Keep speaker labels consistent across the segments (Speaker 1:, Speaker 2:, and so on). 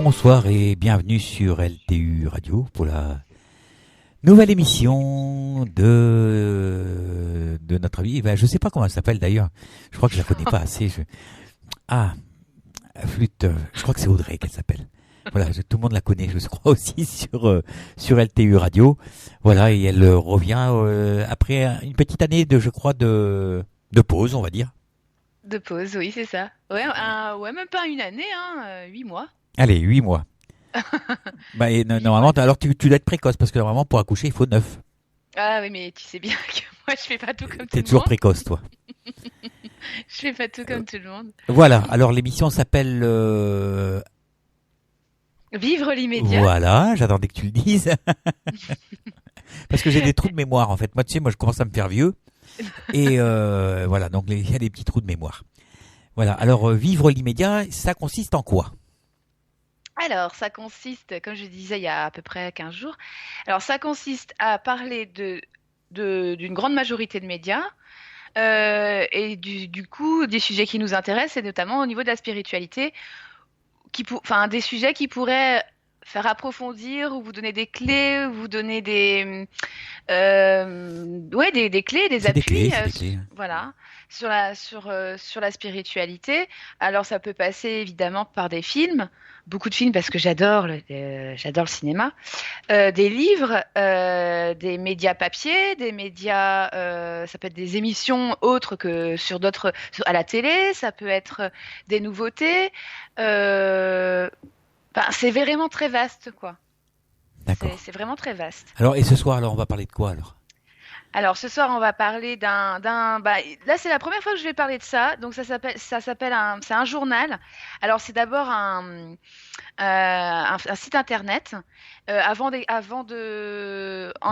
Speaker 1: Bonsoir et bienvenue sur LTU Radio pour la nouvelle émission de notre vie. Ben, je ne sais pas comment elle s'appelle d'ailleurs. Je crois que je la connais pas assez. Flûte. Je crois que c'est Audrey qu'elle s'appelle. Voilà, tout le monde la connaît, je crois aussi sur LTU Radio. Voilà, et elle revient après une petite année de pause, on va dire.
Speaker 2: De pause, oui, c'est ça. Ouais, même pas une année, 8 mois.
Speaker 1: Allez, 8 mois. Et normalement, alors tu dois être précoce parce que normalement pour accoucher il faut 9.
Speaker 2: Ah oui, mais tu sais bien que moi je fais pas tout comme tout le monde.
Speaker 1: T'es toujours précoce, toi.
Speaker 2: Je fais pas tout comme tout le monde.
Speaker 1: Voilà, alors l'émission s'appelle
Speaker 2: Vivre l'immédiat.
Speaker 1: Voilà, j'attendais que tu le dises. Parce que j'ai des trous de mémoire en fait. Moi, tu sais, je commence à me faire vieux. Et voilà, donc il y a des petits trous de mémoire. Voilà, alors vivre l'immédiat, ça consiste en quoi ?
Speaker 2: Alors, ça consiste, comme je disais il y a à peu près 15 jours, alors ça consiste à parler d'une grande majorité de médias et du coup des sujets qui nous intéressent et notamment au niveau de la spiritualité, des sujets qui pourraient faire approfondir ou vous donner des clés, vous donner des clés, des appuis,
Speaker 1: des clés.
Speaker 2: voilà, sur la spiritualité. Alors ça peut passer évidemment par des films, beaucoup de films parce que j'adore le cinéma, des livres, des médias papier, des médias, ça peut être des émissions autres que à la télé, ça peut être des nouveautés. C'est vraiment très vaste, quoi.
Speaker 1: D'accord.
Speaker 2: C'est vraiment très vaste.
Speaker 1: Alors, et ce soir, on va parler de quoi alors ?
Speaker 2: Alors, ce soir, on va parler là, c'est la première fois que je vais parler de ça. Donc, c'est un journal. Alors, c'est d'abord un site internet. En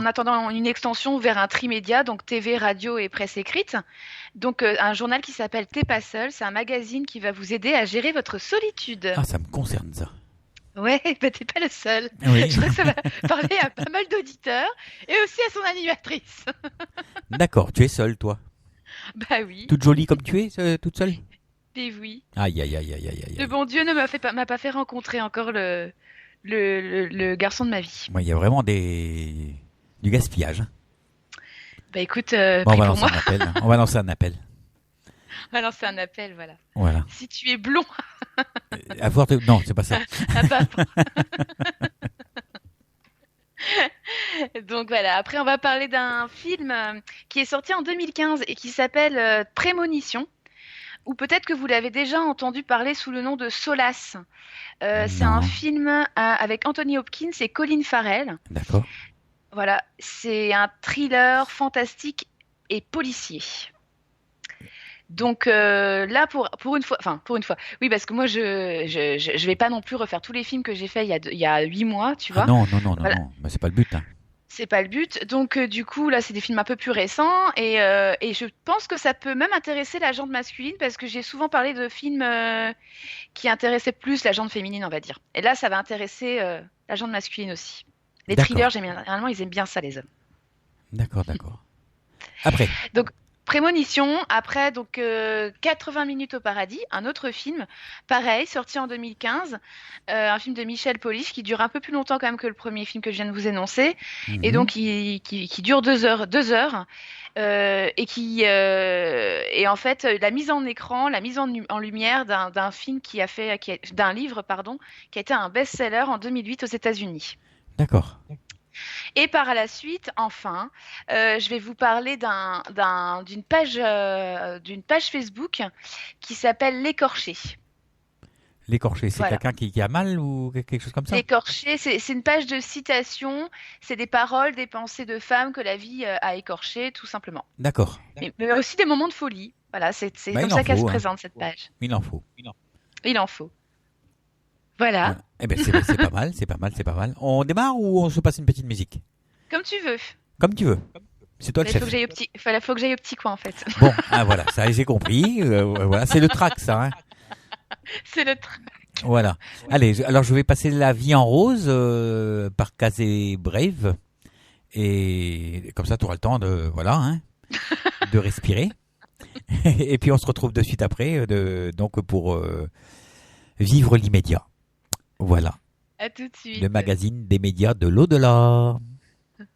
Speaker 2: attendant une extension vers un trimédia, donc TV, radio et presse écrite. Donc, un journal qui s'appelle T'es pas seul. C'est un magazine qui va vous aider à gérer votre solitude.
Speaker 1: Ah, ça me concerne ça.
Speaker 2: Ouais, t'es pas le seul.
Speaker 1: Oui.
Speaker 2: Je crois que ça va parler à pas mal d'auditeurs et aussi à son animatrice.
Speaker 1: D'accord, tu es seule, toi.
Speaker 2: Bah oui.
Speaker 1: Toute jolie comme tu es, toute seule ?
Speaker 2: Et oui.
Speaker 1: Aïe.
Speaker 2: Le bon Dieu ne m'a pas fait rencontrer encore le garçon de ma vie.
Speaker 1: Moi, il y a vraiment du gaspillage.
Speaker 2: Bah écoute,
Speaker 1: Bon, on va lancer un appel. On va lancer un appel.
Speaker 2: On va lancer un appel, voilà.
Speaker 1: Voilà.
Speaker 2: Si tu es blond.
Speaker 1: Non, c'est pas ça.
Speaker 2: Donc voilà, après on va parler d'un film qui est sorti en 2015 et qui s'appelle Prémonition, ou peut-être que vous l'avez déjà entendu parler sous le nom de Solace. C'est un film avec Anthony Hopkins et Colin Farrell.
Speaker 1: D'accord.
Speaker 2: Voilà, c'est un thriller fantastique et policier. Donc là pour une fois, oui, parce que moi je vais pas non plus refaire tous les films que j'ai fait il y a 8 mois, tu vois.
Speaker 1: Non,
Speaker 2: Voilà.
Speaker 1: mais c'est pas le but. Hein.
Speaker 2: C'est pas le but. Donc du coup là c'est des films un peu plus récents et je pense que ça peut même intéresser la gente masculine parce que j'ai souvent parlé de films qui intéressaient plus la gente féminine, on va dire. Et là ça va intéresser la gente masculine aussi. Les thrillers, généralement ils aiment bien ça, les hommes.
Speaker 1: D'accord. Après.
Speaker 2: Donc Prémonition, après 80 minutes au paradis, un autre film, pareil, sorti en 2015, un film de Michel Polish qui dure un peu plus longtemps quand même que le premier film que je viens de vous énoncer, et donc qui dure 2 heures, et en fait la mise en écran, la mise en lumière d'un film d'un livre pardon, qui a été un best-seller en 2008 aux États-Unis.
Speaker 1: D'accord.
Speaker 2: Et par la suite, enfin, je vais vous parler d'une page Facebook qui s'appelle L'Écorché.
Speaker 1: L'écorché, c'est
Speaker 2: Voilà.
Speaker 1: quelqu'un qui a mal ou quelque chose comme ça ?
Speaker 2: L'Écorché, c'est une page de citation, c'est des paroles, des pensées de femmes que la vie a écorchées, tout simplement.
Speaker 1: D'accord.
Speaker 2: Mais aussi des moments de folie. Voilà, c'est comme ça qu'elle se présente, cette page.
Speaker 1: Il en faut.
Speaker 2: Il en faut. Voilà.
Speaker 1: Eh ben c'est pas mal. On démarre ou on se passe une petite musique ?
Speaker 2: Comme tu veux.
Speaker 1: Comme tu veux. C'est toi le
Speaker 2: Il
Speaker 1: chef.
Speaker 2: faut que j'aille au petit coin, en fait.
Speaker 1: Bon, voilà, ça j'ai compris. Voilà, c'est le track, ça. Hein.
Speaker 2: C'est le track.
Speaker 1: Voilà. Allez, alors je vais passer La vie en rose par Casey Brave. Et comme ça, tu auras le temps de respirer. Et puis on se retrouve de suite après, donc pour vivre l'immédiat. Voilà.
Speaker 2: À tout de
Speaker 1: le
Speaker 2: suite.
Speaker 1: magazine des médias de l'au-delà.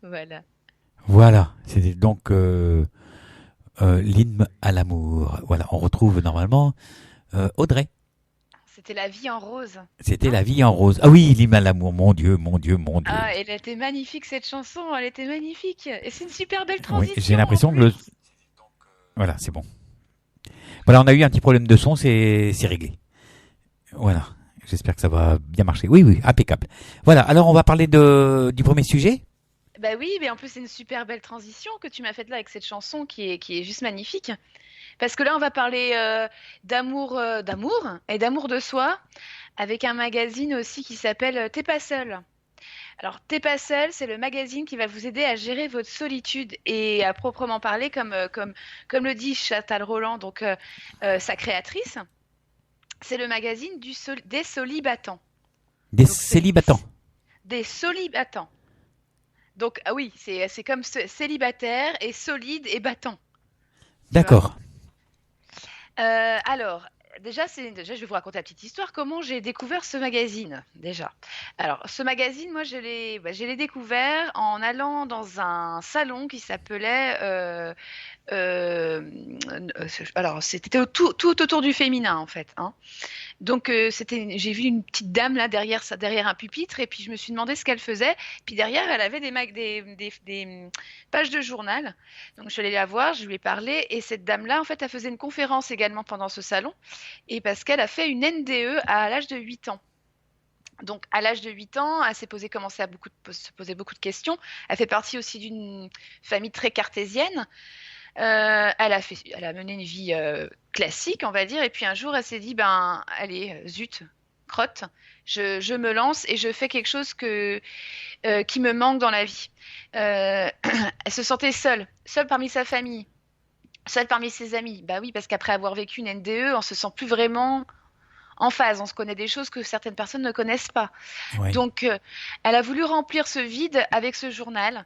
Speaker 2: Voilà.
Speaker 1: Voilà, c'était donc l'hymne à l'amour. Voilà, on retrouve normalement Audrey.
Speaker 2: C'était La vie en rose,
Speaker 1: C'était
Speaker 2: non?
Speaker 1: la vie en rose. Ah oui, l'hymne à l'amour, mon Dieu, mon Dieu, mon Dieu.
Speaker 2: Ah, elle était magnifique cette chanson, elle était magnifique. Et c'est une super belle
Speaker 1: Oui, j'ai
Speaker 2: transition en
Speaker 1: l'impression que
Speaker 2: plus.
Speaker 1: le... Voilà, c'est bon. Voilà, on a eu un petit problème de son, c'est réglé. Voilà, j'espère que ça va bien marcher. Oui, oui, impeccable. Voilà, alors on va parler du premier sujet.
Speaker 2: Bah oui, mais en plus c'est une super belle transition que tu m'as faite là avec cette chanson qui est juste magnifique. Parce que là on va parler d'amour et d'amour de soi avec un magazine aussi qui s'appelle T'es pas seul. Alors T'es pas seul, c'est le magazine qui va vous aider à gérer votre solitude et à proprement parler comme le dit Chantal Roland, donc sa créatrice, c'est le magazine des solibatants.
Speaker 1: Des
Speaker 2: Donc c'est
Speaker 1: célibatants.
Speaker 2: des solibatants. Donc, ah oui, c'est comme célibataire et solide et battant, tu vois.
Speaker 1: D'accord.
Speaker 2: Alors, déjà, je vais vous raconter la petite histoire. Comment j'ai découvert ce magazine, déjà. Alors, ce magazine, moi, je l'ai découvert en allant dans un salon qui s'appelait euh, alors, c'était tout autour du féminin, en fait, hein. Donc, j'ai vu une petite dame là derrière un pupitre, et puis je me suis demandé ce qu'elle faisait. Puis derrière, elle avait des pages de journal. Donc, je suis allée la voir, je lui ai parlé, et cette dame-là, en fait, elle faisait une conférence également pendant ce salon, et parce qu'elle a fait une NDE à l'âge de 8 ans. Donc, à l'âge de 8 ans, elle s'est commencé à se poser beaucoup de questions. Elle fait partie aussi d'une famille très cartésienne. Elle a mené une vie classique, on va dire, et puis un jour, elle s'est dit, ben, allez, zut, crotte, je me lance et je fais quelque chose qui me manque dans la vie. Elle se sentait seule parmi sa famille, seule parmi ses amis. Bah oui, parce qu'après avoir vécu une NDE, on se sent plus vraiment en phase, on se connaît des choses que certaines personnes ne connaissent pas.
Speaker 1: Oui.
Speaker 2: Donc, elle a voulu remplir ce vide avec ce journal,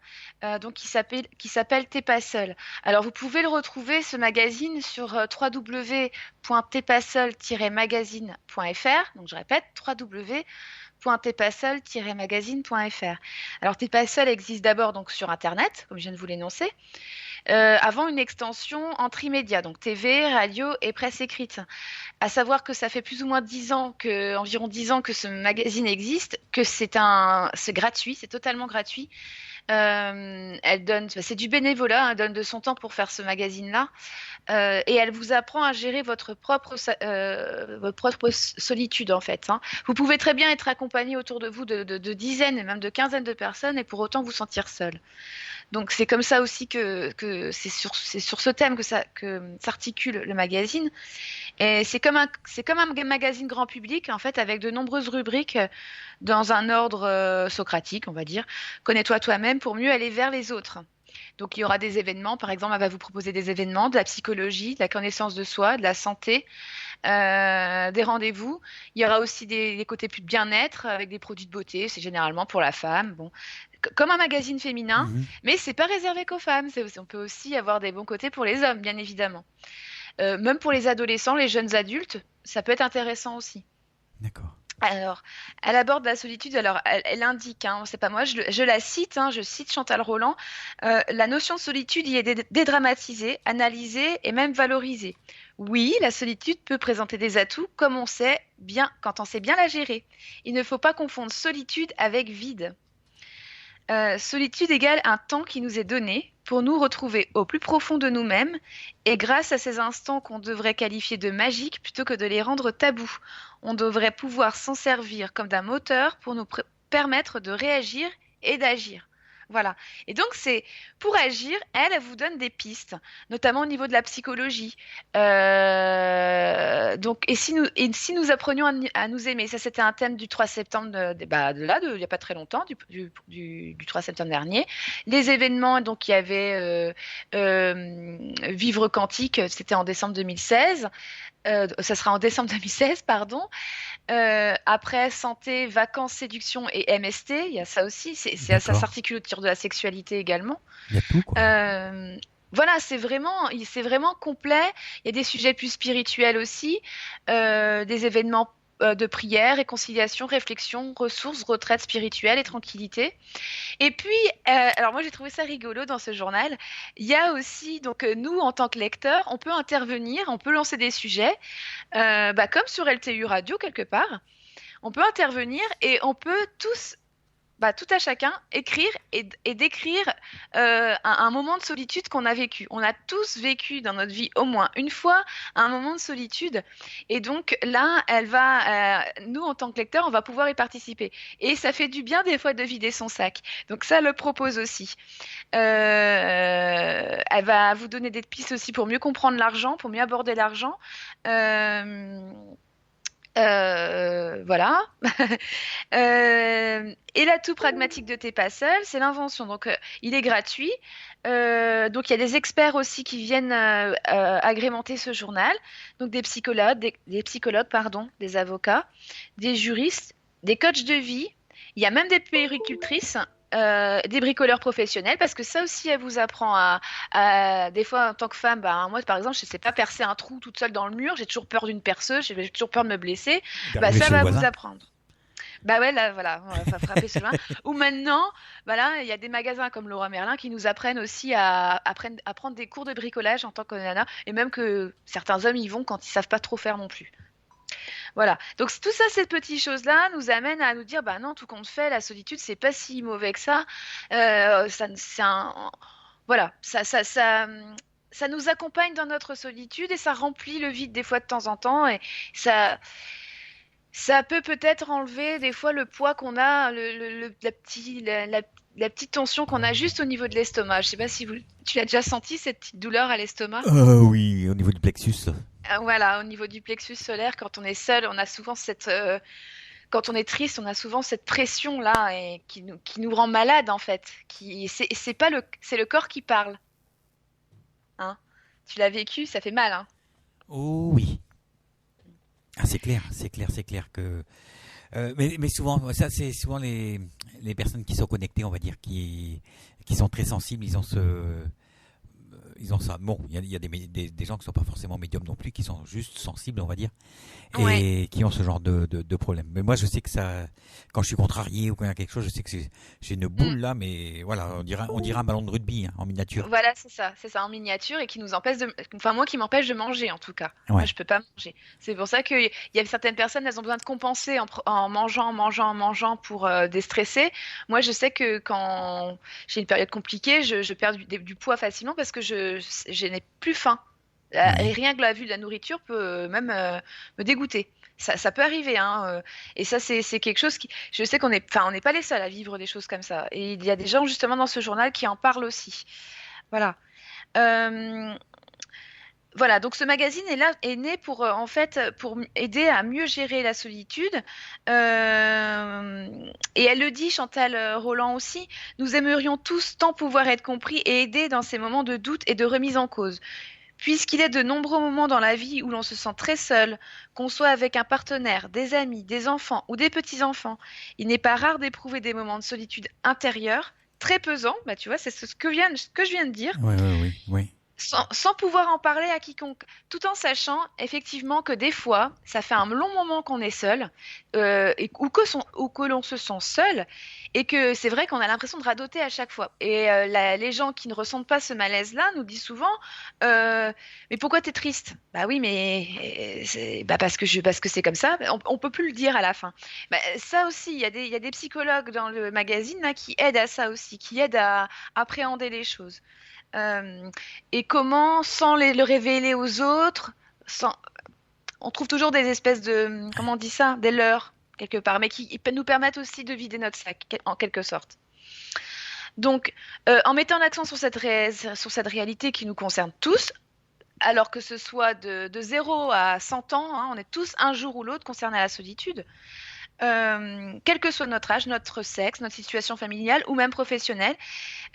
Speaker 2: donc qui s'appelle T'es pas seul. Alors, vous pouvez le retrouver, ce magazine, sur www.t'espaseul-magazine.fr. Donc, je répète, www.t'espaseul-magazine.fr. Alors, T'es pas seul existe d'abord donc sur Internet, comme je viens de vous l'énoncer, avant une extension en trimédia, donc TV, radio et presse écrite. À savoir que ça fait plus ou moins 10 ans environ 10 ans que ce magazine existe, que c'est gratuit, c'est totalement gratuit. C'est du bénévolat, hein, elle donne de son temps pour faire ce magazine-là, et elle vous apprend à gérer votre propre solitude en fait, hein. Vous pouvez très bien être accompagné autour de vous de dizaines et même de quinzaines de personnes et pour autant vous sentir seul. Donc c'est comme ça aussi que c'est sur ce thème que s'articule le magazine. Et c'est comme un magazine grand public, en fait, avec de nombreuses rubriques dans un ordre socratique, on va dire. Connais-toi toi-même pour mieux aller vers les autres. Donc, il y aura des événements, par exemple, elle va vous proposer des événements, de la psychologie, de la connaissance de soi, de la santé, des rendez-vous. Il y aura aussi des côtés plus de bien-être avec des produits de beauté, c'est généralement pour la femme. Bon, comme un magazine féminin,
Speaker 1: Mhm.
Speaker 2: mais c'est pas réservé qu'aux femmes. On peut aussi avoir des bons côtés pour les hommes, bien évidemment. Même pour les adolescents, les jeunes adultes, ça peut être intéressant aussi.
Speaker 1: D'accord.
Speaker 2: Alors, elle aborde la solitude. Alors, elle indique, hein, c'est pas moi, je la cite, hein, je cite Chantal Roland. La notion de solitude y est dédramatisée, analysée et même valorisée. Oui, la solitude peut présenter des atouts, comme on sait bien quand on sait bien la gérer. Il ne faut pas confondre solitude avec vide. Solitude égale un temps qui nous est donné pour nous retrouver au plus profond de nous-mêmes et grâce à ces instants qu'on devrait qualifier de magiques plutôt que de les rendre tabous. On devrait pouvoir s'en servir comme d'un moteur pour nous permettre de réagir et d'agir. Voilà. Et donc, c'est pour agir, elle vous donne des pistes, notamment au niveau de la psychologie. Donc, et si nous apprenions à nous aimer, ça c'était un thème du 3 septembre, il n'y a pas très longtemps, du 3 septembre dernier. Les événements, donc il y avait Vivre Quantique, c'était en décembre 2016. Ça sera en décembre 2016, pardon. Après, santé, vacances, séduction et MST, il y a ça aussi. Ça
Speaker 1: D'accord.
Speaker 2: s'articule autour de la sexualité également.
Speaker 1: Il y a tout, quoi.
Speaker 2: Euh, voilà, c'est vraiment complet. Il y a des sujets plus spirituels aussi, des événements de prière, réconciliation, réflexion, ressources, retraite spirituelle et tranquillité. Et puis, alors moi j'ai trouvé ça rigolo dans ce journal. Il y a aussi, donc nous en tant que lecteurs, on peut intervenir, on peut lancer des sujets, comme sur LTU Radio quelque part. On peut intervenir et on peut tous, tout à chacun, écrire et décrire un moment de solitude qu'on a vécu. On a tous vécu dans notre vie au moins une fois un moment de solitude. Et donc là, nous, en tant que lecteurs, on va pouvoir y participer. Et ça fait du bien des fois de vider son sac. Donc ça le propose aussi. Elle va vous donner des pistes aussi pour mieux comprendre l'argent, pour mieux aborder l'argent. Euh, voilà. Et l'atout pragmatique de T'es pas seul, c'est l'invention. Donc, il est gratuit. Donc, il y a des experts aussi qui viennent agrémenter ce journal. Donc, des psychologues, pardon, des avocats, des juristes, des coachs de vie. Il y a même des puéricultrices. Des bricoleurs professionnels, parce que ça aussi, elle vous apprend des fois en tant que femme, moi par exemple, je ne sais pas percer un trou toute seule dans le mur, j'ai toujours peur d'une perceuse, j'ai toujours peur de me blesser.
Speaker 1: D'arriver
Speaker 2: Ça
Speaker 1: chez le
Speaker 2: va vous
Speaker 1: voisin.
Speaker 2: apprendre. Bah ouais, là, voilà, on va frapper sur loin. Ou maintenant, il y a des magasins comme Leroy Merlin qui nous apprennent aussi à prendre des cours de bricolage en tant que nana, et même que certains hommes y vont quand ils savent pas trop faire non plus. Voilà. Donc tout ça, ces petites choses-là nous amènent à nous dire, bah non, tout compte fait, la solitude, c'est pas si mauvais que ça. Voilà, ça nous accompagne dans notre solitude et ça remplit le vide des fois de temps en temps et ça, ça peut peut-être enlever des fois le poids qu'on a, la petite tension qu'on a juste au niveau de l'estomac. Je sais pas si tu l'as déjà senti, cette petite douleur à l'estomac.
Speaker 1: Oui, au niveau du plexus.
Speaker 2: Voilà, au niveau du plexus solaire, quand on est seul, on a souvent quand on est triste, on a souvent cette pression là et qui nous rend malade en fait. C'est pas c'est le corps qui parle, hein. Tu l'as vécu, ça fait mal, hein.
Speaker 1: Oh oui. Ah, c'est clair, c'est clair, c'est clair que. Mais souvent, ça, c'est souvent les personnes qui sont connectées, on va dire, qui sont très sensibles. Ils ont ça. Bon, il y a des gens qui sont pas forcément médiums non plus, qui sont juste sensibles, on va dire,
Speaker 2: Ouais.
Speaker 1: et qui ont ce genre de problème. Mais moi, je sais que ça, quand je suis contrarié ou quand il y a quelque chose, je sais que j'ai une
Speaker 2: Mm.
Speaker 1: boule là, mais voilà, on dirait un ballon de rugby hein, en miniature.
Speaker 2: Voilà, c'est ça en miniature et qui nous empêche enfin moi qui m'empêche de manger en tout cas. Moi
Speaker 1: Ouais.
Speaker 2: je peux pas manger. C'est pour ça qu'il y a certaines personnes, elles ont besoin de compenser en mangeant pour déstresser. Moi je sais que quand j'ai une période compliquée, je perds du poids facilement parce que je n'ai plus faim. Et
Speaker 1: Oui.
Speaker 2: rien que la vue de la nourriture peut même me dégoûter. Ça peut arriver, hein. Et ça, c'est quelque chose qui. Je sais enfin, on n'est pas les seuls à vivre des choses comme ça. Et il y a des gens justement dans ce journal qui en parlent aussi. Voilà. Euh, voilà. Donc ce magazine est né pour en fait pour aider à mieux gérer la solitude. Et elle le dit, Chantal Roland aussi. Nous aimerions tous tant pouvoir être compris et aidés dans ces moments de doute et de remise en cause. Puisqu'il est de nombreux moments dans la vie où l'on se sent très seul, qu'on soit avec un partenaire, des amis, des enfants ou des petits-enfants, il n'est pas rare d'éprouver des moments de solitude intérieure très pesants, tu vois, c'est ce que je viens de dire,
Speaker 1: Ouais, ouais, oui, oui.
Speaker 2: sans pouvoir en parler à quiconque, tout en sachant effectivement que des fois, ça fait un long moment qu'on est seul, ou que l'on se sent seul, et que c'est vrai qu'on a l'impression de radoter à chaque fois. Et les gens qui ne ressentent pas ce malaise-là nous disent souvent, mais pourquoi t'es triste? Bah oui, mais parce que c'est comme ça. On peut plus le dire à la fin. Ça aussi, il y a des psychologues dans le magazine là, qui aident à ça aussi, qui aident à appréhender les choses. Euh, et comment, sans le révéler aux autres, on trouve toujours des espèces de, comment on dit ça, des leurres quelque part, mais qui nous permettent aussi de vider notre sac, en quelque sorte. Donc, en mettant l'accent sur sur cette réalité qui nous concerne tous, alors que ce soit de 0 à 100 ans, hein, on est tous un jour ou l'autre concernés à la solitude, quel que soit notre âge, notre sexe, notre situation familiale ou même professionnelle.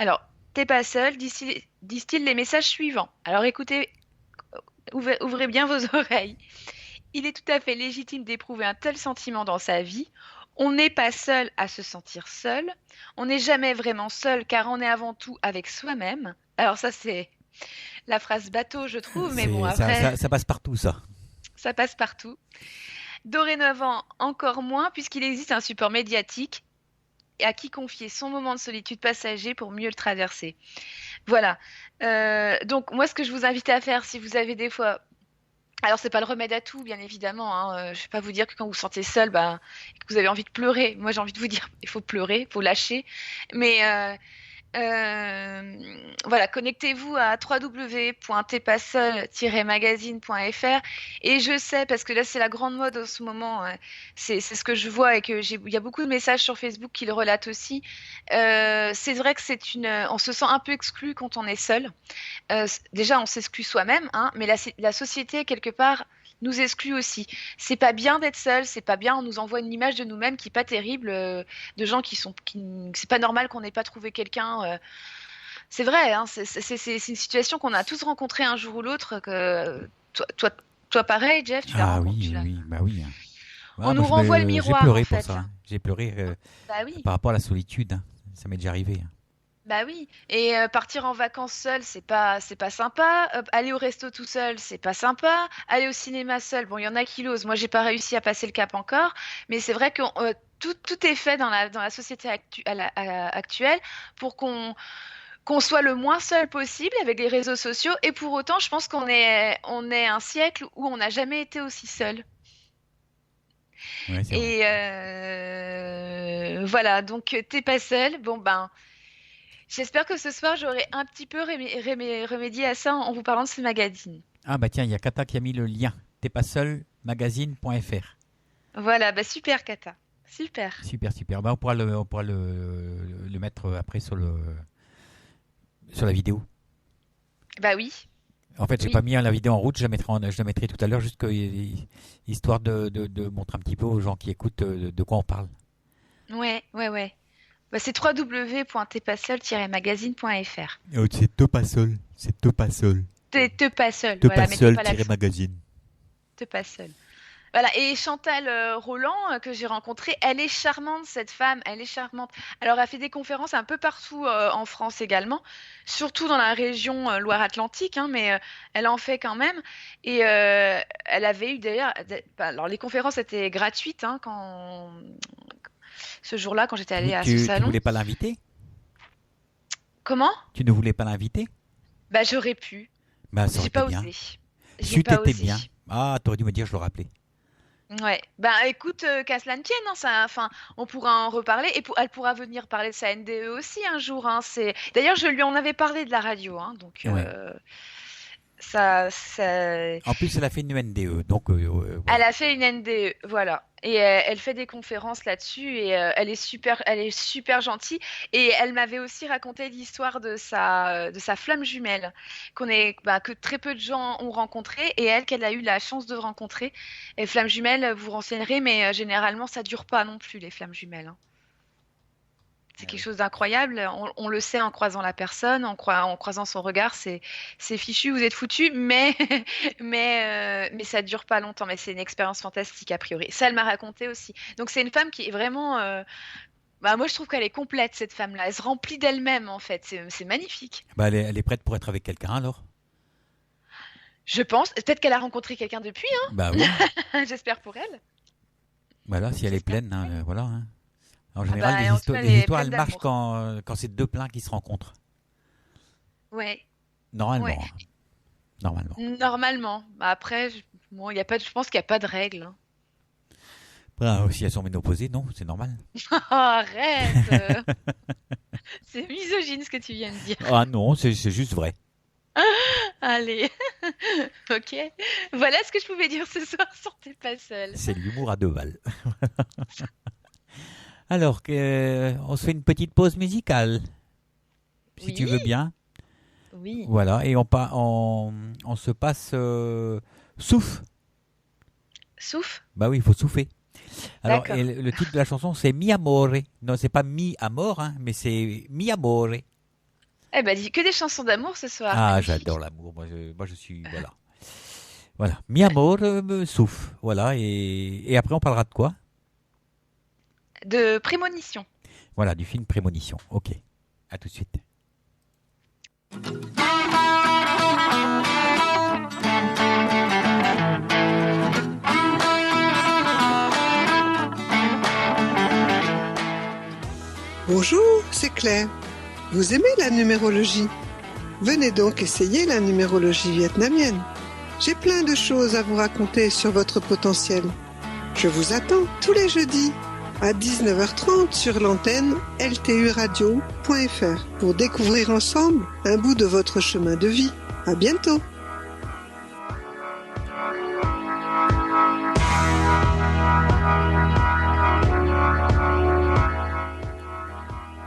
Speaker 2: Alors, t'es pas seul, disent-ils les messages suivants. Alors écoutez, ouvrez bien vos oreilles. Il est tout à fait légitime d'éprouver un tel sentiment dans sa vie. On n'est pas seul à se sentir seul. On n'est jamais vraiment seul car on est avant tout avec soi-même. Alors ça, c'est la phrase bateau, je trouve, mais bon,
Speaker 1: Ça,
Speaker 2: après,
Speaker 1: ça passe partout, ça.
Speaker 2: ça passe partout. Dorénavant, encore moins, puisqu'il existe un support médiatique à qui confier son moment de solitude passager pour mieux le traverser. Voilà. Donc, moi, ce que je vous invite à faire, si vous avez des fois. Alors, c'est pas le remède à tout, bien évidemment. Hein. Je vais pas vous dire que quand vous vous sentez seul, bah, et que vous avez envie de pleurer. Moi, j'ai envie de vous dire, il faut pleurer, il faut lâcher. Mais voilà, connectez-vous à www.tpaseul-magazine.fr et je sais, parce que là c'est la grande mode en ce moment, c'est ce que je vois et que il y a beaucoup de messages sur Facebook qui le relatent aussi. C'est vrai que on se sent un peu exclu quand on est seul. Déjà, on s'exclut soi-même, hein, mais la société, quelque part, nous exclut aussi. C'est pas bien d'être seul, c'est pas bien, on nous envoie une image de nous-mêmes qui est pas terrible, de gens c'est pas normal qu'on n'ait pas trouvé quelqu'un. C'est vrai, hein, c'est une situation qu'on a tous rencontrée un jour ou l'autre. Toi, pareil, Jeff, tu l'as
Speaker 1: Ah
Speaker 2: rencontré.
Speaker 1: oui, oui, bah oui.
Speaker 2: On
Speaker 1: Ah, moi,
Speaker 2: nous renvoie le
Speaker 1: j'ai
Speaker 2: miroir, en
Speaker 1: pleuré pour
Speaker 2: fait.
Speaker 1: ça. J'ai pleuré
Speaker 2: Bah oui.
Speaker 1: par rapport à la solitude, hein. Ça m'est déjà arrivé.
Speaker 2: Bah oui, et partir en vacances seul, c'est pas sympa. Aller au resto tout seul, c'est pas sympa. Aller au cinéma seul, bon, il y en a qui l'osent. Moi, j'ai pas réussi à passer le cap encore, mais c'est vrai que tout est fait dans la société actuelle pour qu'on soit le moins seul possible avec les réseaux sociaux. Et pour autant, je pense qu'on est un siècle où on n'a jamais été aussi seul.
Speaker 1: Ouais, c'est vrai.
Speaker 2: Et voilà, donc t'es pas seul. Bon ben. J'espère que ce soir, j'aurai un petit peu remédié à ça en vous parlant de ce magazine.
Speaker 1: Ah bah tiens, il y a Kata qui a mis le lien. T'es pas seul, magazine.fr.
Speaker 2: Voilà, bah super, Kata. Super.
Speaker 1: Super, super. Bah, on pourra le mettre après sur la vidéo.
Speaker 2: Bah oui,
Speaker 1: En fait, j'ai
Speaker 2: oui.
Speaker 1: pas mis la vidéo en route, je la mettrai tout à l'heure, juste histoire de montrer un petit peu aux gens qui écoutent de quoi on parle.
Speaker 2: Ouais, ouais, ouais. Bah, c'est www.t'espaseul-magazine.fr.
Speaker 1: C'est te pas seul, c'est te pas seul.
Speaker 2: T'es pas seul,
Speaker 1: Te pas
Speaker 2: voilà, mettez
Speaker 1: seul,
Speaker 2: pas l'accent.
Speaker 1: magazine.
Speaker 2: T'es pas seul. Voilà, et Chantal Roland, que j'ai rencontrée, elle est charmante, cette femme, elle est charmante. Alors, elle fait des conférences un peu partout en France également, surtout dans la région Loire-Atlantique, hein, mais elle en fait quand même. Et elle avait eu d'ailleurs, alors les conférences étaient gratuites hein, ce jour-là, quand j'étais allée à ce
Speaker 1: Tu
Speaker 2: salon.
Speaker 1: voulais pas l'inviter?
Speaker 2: Comment?
Speaker 1: Tu ne voulais pas l'inviter?
Speaker 2: Bah, j'aurais pu.
Speaker 1: Bah, ça aurait
Speaker 2: J'ai
Speaker 1: été
Speaker 2: pas
Speaker 1: bien.
Speaker 2: osé. J'ai
Speaker 1: Si
Speaker 2: pas
Speaker 1: t'étais
Speaker 2: osé.
Speaker 1: bien. Ah, t'aurais dû me dire, je le rappelais.
Speaker 2: Ouais, bah écoute, qu'à cela ne tienne, hein, enfin, on pourra en reparler et elle pourra venir parler de sa NDE aussi un jour. Hein, d'ailleurs, je lui en avais parlé de la radio, hein, donc
Speaker 1: Ouais.
Speaker 2: ça.
Speaker 1: En plus, elle a fait une NDE, donc
Speaker 2: Elle
Speaker 1: voilà.
Speaker 2: a fait une NDE, voilà, et elle fait des conférences là-dessus et elle est super gentille. Et elle m'avait aussi raconté l'histoire de sa flamme jumelle que très peu de gens ont rencontré et elle qu'elle a eu la chance de rencontrer. Et flamme jumelle, vous renseignerez, mais généralement ça dure pas non plus les flammes jumelles. Hein. C'est
Speaker 1: Ah
Speaker 2: quelque
Speaker 1: oui.
Speaker 2: chose d'incroyable. On le sait en croisant la personne, en croisant son regard, c'est fichu, vous êtes foutu, mais, mais ça dure pas longtemps. Mais c'est une expérience fantastique, a priori. Ça, elle m'a raconté aussi. Donc, c'est une femme qui est vraiment. Bah, moi, je trouve qu'elle est complète, cette femme-là. Elle se remplit d'elle-même, en fait. C'est magnifique.
Speaker 1: Bah, elle est prête pour être avec quelqu'un alors?
Speaker 2: Je pense. Peut-être qu'elle a rencontré quelqu'un depuis,
Speaker 1: Bah oui.
Speaker 2: hein. J'espère pour elle.
Speaker 1: Voilà, si elle est
Speaker 2: J'espère
Speaker 1: pleine,
Speaker 2: pour
Speaker 1: hein,
Speaker 2: elle.
Speaker 1: voilà. Hein. En
Speaker 2: Ah
Speaker 1: général,
Speaker 2: bah, en tout cas, elle
Speaker 1: les
Speaker 2: est
Speaker 1: histoires,
Speaker 2: pleine
Speaker 1: elles marchent
Speaker 2: d'amour.
Speaker 1: quand c'est deux pleins qui se rencontrent.
Speaker 2: Ouais, ouais.
Speaker 1: Normalement. Hein. Normalement.
Speaker 2: Normalement. Bah, après, bon, je pense qu'il n'y a pas de règle. Hein.
Speaker 1: Bah, si elles sont ménopausées, non, c'est normal.
Speaker 2: Oh, arrête! C'est misogyne ce que tu viens de dire.
Speaker 1: Ah non, c'est juste vrai.
Speaker 2: Allez, ok. Voilà ce que je pouvais dire ce soir sur T'es pas seul.
Speaker 1: C'est l'humour à deux balles. Alors, on se fait une petite pause musicale, si tu
Speaker 2: Oui,
Speaker 1: veux bien.
Speaker 2: oui.
Speaker 1: Voilà, et on se passe souffle.
Speaker 2: Souffle?
Speaker 1: Bah oui, il faut souffler. Alors, et
Speaker 2: D'accord.
Speaker 1: le titre de la chanson, c'est Mi Amore. Non, c'est pas Mi Amor, hein, mais c'est Mi Amore.
Speaker 2: Eh ben, dis que des chansons d'amour ce soir.
Speaker 1: Ah,
Speaker 2: Magnifique.
Speaker 1: j'adore l'amour. Moi, je suis. Voilà. Voilà. Mi Amor, souffle. Voilà. Et après, on parlera de quoi?
Speaker 2: De prémonition.
Speaker 1: Voilà, du film Prémonition. Ok. À tout de suite.
Speaker 3: Bonjour, c'est Claire. Vous aimez la numérologie? Venez donc essayer la numérologie vietnamienne. J'ai plein de choses à vous raconter sur votre potentiel. Je vous attends tous les jeudis à 19h30 sur l'antenne lturadio.fr pour découvrir ensemble un bout de votre chemin de vie. À bientôt!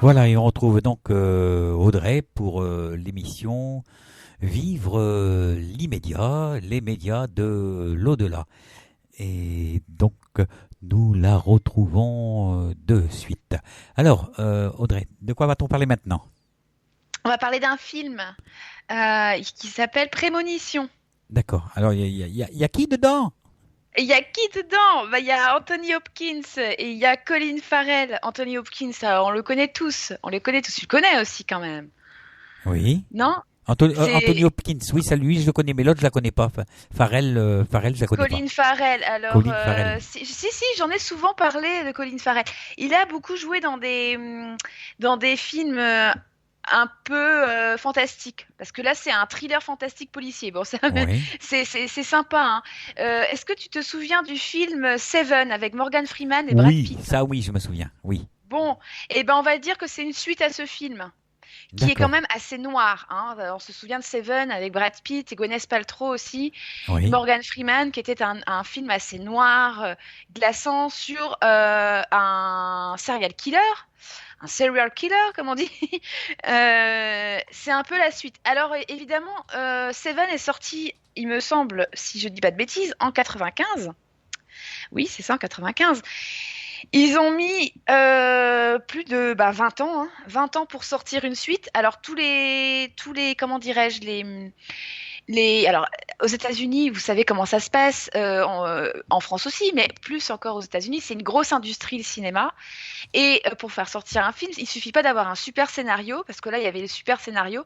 Speaker 1: Voilà, et on retrouve donc Audrey pour l'émission Vivre l'immédiat, les médias de l'au-delà. Et donc, nous la retrouvons de suite. Alors, Audrey, de quoi va-t-on parler maintenant?
Speaker 2: On va parler d'un film qui s'appelle Prémonition.
Speaker 1: D'accord. Alors, il y a qui dedans?
Speaker 2: Il y a qui dedans? Il y a Anthony Hopkins et il y a Colin Farrell. Anthony Hopkins, on le connaît tous. On les connaît tous. Tu le connais aussi quand même.
Speaker 1: Oui.
Speaker 2: Non?
Speaker 1: Anthony Hopkins, oui, ça lui, je le connais, mais l'autre, je la connais pas. Farrell, je la connais
Speaker 2: Colin
Speaker 1: pas.
Speaker 2: Farrell. Alors,
Speaker 1: Colin Farrell.
Speaker 2: si, j'en ai souvent parlé de Colin Farrell. Il a beaucoup joué dans des films un peu fantastiques. Parce que là, c'est un thriller fantastique policier. Bon,
Speaker 1: Oui.
Speaker 2: c'est sympa, hein. Est-ce que tu te souviens du film Seven avec Morgan Freeman et Brad
Speaker 1: Oui,
Speaker 2: Pitt?
Speaker 1: ça, oui, je me souviens. Oui.
Speaker 2: Bon, eh ben, on va dire que c'est une suite à ce film, qui est quand
Speaker 1: D'accord.
Speaker 2: même assez noir, hein. On se souvient de Seven avec Brad Pitt et Gwyneth Paltrow aussi.
Speaker 1: Oui.
Speaker 2: Morgan Freeman, qui était un film assez noir, glaçant, sur un serial killer. Un serial killer, comme on dit. C'est un peu la suite. Alors, évidemment, Seven est sorti, il me semble, si je dis pas de bêtises, en 95. Oui, c'est ça, en 95. Ils ont mis plus de 20 ans, hein, 20 ans pour sortir une suite. Alors comment dirais-je, alors aux États-Unis, vous savez comment ça se passe, en France aussi, mais plus encore aux États-Unis, c'est une grosse industrie le cinéma. Et pour faire sortir un film, il suffit pas d'avoir un super scénario, parce que là il y avait le super scénario,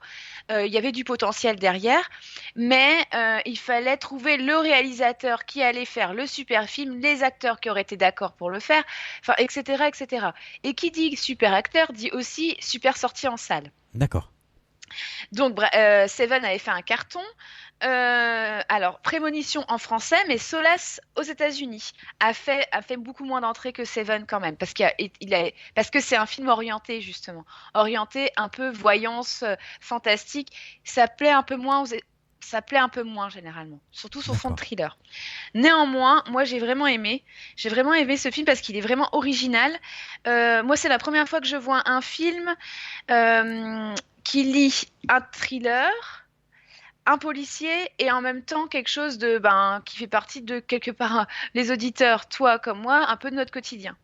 Speaker 2: il y avait du potentiel derrière, mais il fallait trouver le réalisateur qui allait faire le super film, les acteurs qui auraient été d'accord pour le faire, enfin, etc., etc. Et qui dit super acteur dit aussi super sortie en salle.
Speaker 1: D'accord.
Speaker 2: Donc, Seven avait fait un carton. Alors, Prémonition en français, mais Solace aux États-Unis a fait beaucoup moins d'entrées que Seven quand même, parce que c'est un film orienté justement, orienté un peu voyance fantastique. Ça plaît un peu moins généralement, surtout sur fond de
Speaker 1: D'accord.
Speaker 2: thriller. Néanmoins, moi j'ai vraiment aimé ce film parce qu'il est vraiment original. Moi, c'est la première fois que je vois un film qui lie un thriller, un policier et en même temps quelque chose qui fait partie de quelque part, les auditeurs, toi comme moi, un peu de notre quotidien.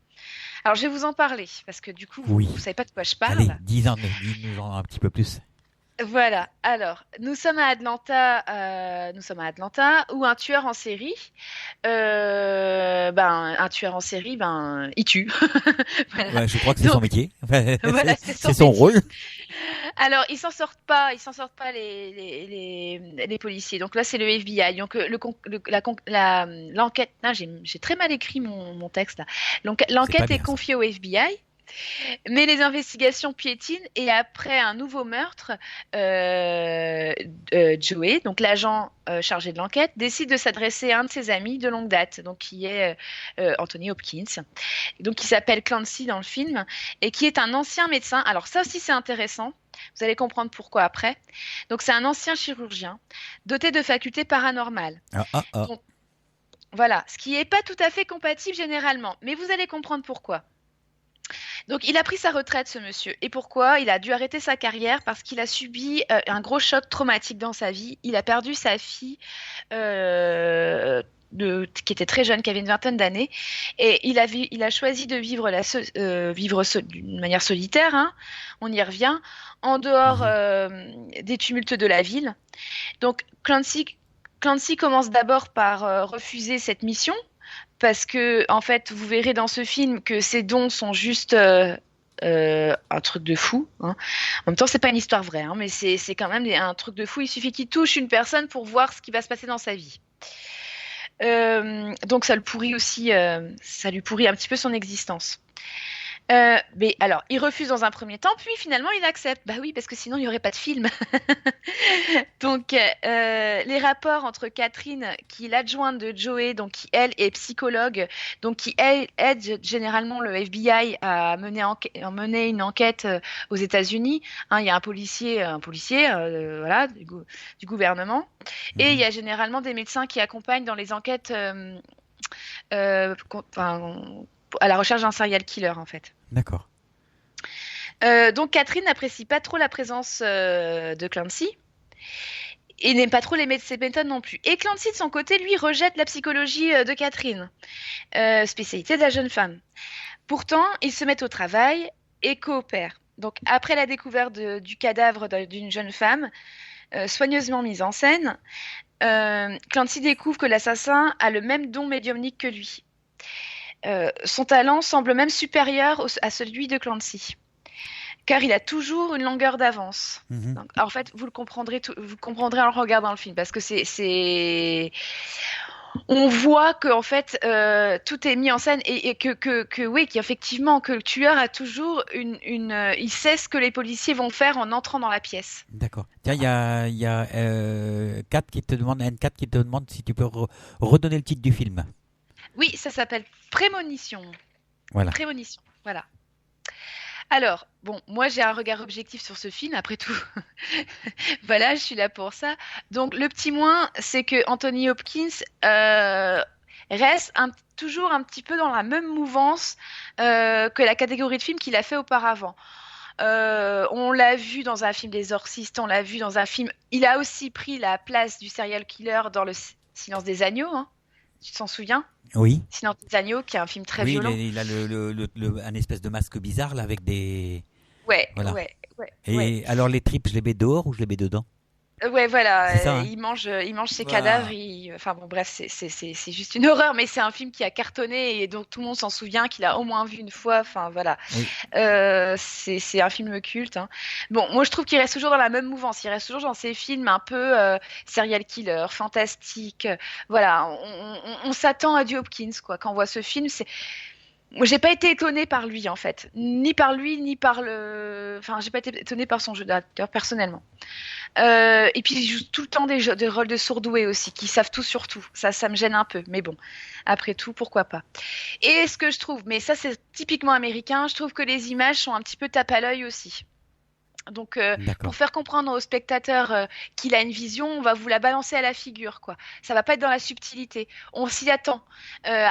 Speaker 2: Alors je vais vous en parler parce que du coup
Speaker 1: Oui.
Speaker 2: vous savez pas de quoi je
Speaker 1: Allez,
Speaker 2: parle.
Speaker 1: dis-nous en un petit peu plus.
Speaker 2: Voilà, alors nous sommes à Atlanta, où un tueur en série, il tue. Voilà.
Speaker 1: Ouais, je crois que c'est son
Speaker 2: Donc,
Speaker 1: métier.
Speaker 2: voilà,
Speaker 1: C'est son rôle.
Speaker 2: Alors, ils s'en sortent pas les policiers. Donc là, c'est le FBI. Donc l'enquête. Non, j'ai très mal écrit mon texte là. L'enquête est confiée au FBI. Mais les investigations piétinent et après un nouveau meurtre, Joey, donc l'agent chargé de l'enquête, décide de s'adresser à un de ses amis de longue date, donc qui est Anthony Hopkins, donc qui s'appelle Clancy dans le film et qui est un ancien médecin. Alors ça aussi c'est intéressant. Vous allez comprendre pourquoi après. Donc c'est un ancien chirurgien doté de facultés paranormales. Donc, voilà, ce qui n'est pas tout à fait compatible généralement, mais vous allez comprendre pourquoi. Donc, il a pris sa retraite, ce monsieur. Et pourquoi? Il a dû arrêter sa carrière parce qu'il a subi un gros choc traumatique dans sa vie. Il a perdu sa fille, qui était très jeune, qui avait une vingtaine d'années. Et il a choisi de vivre d'une manière solitaire, hein, on y revient, en dehors des tumultes de la ville. Donc, Clancy commence d'abord par refuser cette mission. Parce que, en fait, vous verrez dans ce film que ses dons sont juste un truc de fou, hein. En même temps, c'est pas une histoire vraie, hein, mais c'est quand même un truc de fou. Il suffit qu'il touche une personne pour voir ce qui va se passer dans sa vie. Donc, ça lui pourrit un petit peu son existence. Mais alors, il refuse dans un premier temps, puis finalement il accepte. Bah oui, parce que sinon il n'y aurait pas de film. Donc, les rapports entre Catherine, qui est l'adjointe de Joey, donc qui elle est psychologue, donc qui elle aide généralement le FBI à mener une enquête aux États-Unis. Hein, il y a un policier, voilà, du gouvernement, et il y
Speaker 1: Mhm.
Speaker 2: a généralement des médecins qui accompagnent dans les enquêtes enfin, à la recherche d'un serial killer en fait.
Speaker 1: D'accord.
Speaker 2: Donc Catherine n'apprécie pas trop la présence de Clancy et n'aime pas trop ses méthodes non plus. Et Clancy de son côté, lui, rejette la psychologie de Catherine, spécialité de la jeune femme. Pourtant, ils se mettent au travail et coopèrent. Donc après la découverte du cadavre d'une jeune femme, soigneusement mise en scène, Clancy découvre que l'assassin a le même don médiumnique que lui. Son talent semble même supérieur à celui de Clancy, car il a toujours une longueur d'avance.
Speaker 1: Mhm.
Speaker 2: Donc, en fait, vous comprendrez en regardant le film, parce que on voit que en fait tout est mis en scène et que oui, qu'effectivement que le tueur a toujours il sait ce que les policiers vont faire en entrant dans la pièce.
Speaker 1: D'accord. Tiens, il y a Kat qui te demande, N4 qui te demande si tu peux redonner le titre du film.
Speaker 2: Oui, ça s'appelle Prémonition.
Speaker 1: Voilà.
Speaker 2: Prémonition. Voilà. Alors, bon, moi j'ai un regard objectif sur ce film, après tout. Voilà, je suis là pour ça. Donc, le petit moins, c'est que Anthony Hopkins reste toujours un petit peu dans la même mouvance que la catégorie de films qu'il a fait auparavant. On l'a vu dans un film des Exorcistes, on l'a vu dans un film. Il a aussi pris la place du serial killer dans le Silence des agneaux, hein. Tu t'en souviens?
Speaker 1: Oui.
Speaker 2: Silence des agneaux, qui est un film très
Speaker 1: Oui,
Speaker 2: violent.
Speaker 1: il a un espèce de masque bizarre là avec des.
Speaker 2: Ouais,
Speaker 1: Voilà.
Speaker 2: ouais, ouais, ouais.
Speaker 1: Et alors les tripes, je les mets dehors ou je les mets dedans?
Speaker 2: Ouais, voilà,
Speaker 1: C'est ça, hein?
Speaker 2: il mange ses cadavres.
Speaker 1: Voilà.
Speaker 2: Enfin bon, bref, c'est juste une horreur, mais c'est un film qui a cartonné et donc tout le monde s'en souvient, qu'il a au moins vu une fois. Enfin voilà,
Speaker 1: Oui.
Speaker 2: c'est un film culte, hein. Bon, moi je trouve qu'il reste toujours dans la même mouvance. Il reste toujours dans ces films un peu serial killer, fantastique. Voilà, on s'attend à du Hopkins quoi. Quand on voit ce film, moi, j'ai pas été étonnée par lui en fait, ni par lui, ni par enfin, j'ai pas été étonnée par son jeu d'acteur personnellement. Et puis, ils jouent tout le temps des rôles de surdoués aussi, qui savent tout sur tout. Ça me gêne un peu, mais bon, après tout, pourquoi pas. Et ce que je trouve, mais ça c'est typiquement américain, je trouve que les images sont un petit peu tape à l'œil aussi. Donc, pour
Speaker 1: D'accord.
Speaker 2: faire comprendre aux spectateurs qu'il a une vision, on va vous la balancer à la figure, quoi. Ça va pas être dans la subtilité. On s'y attend. Euh,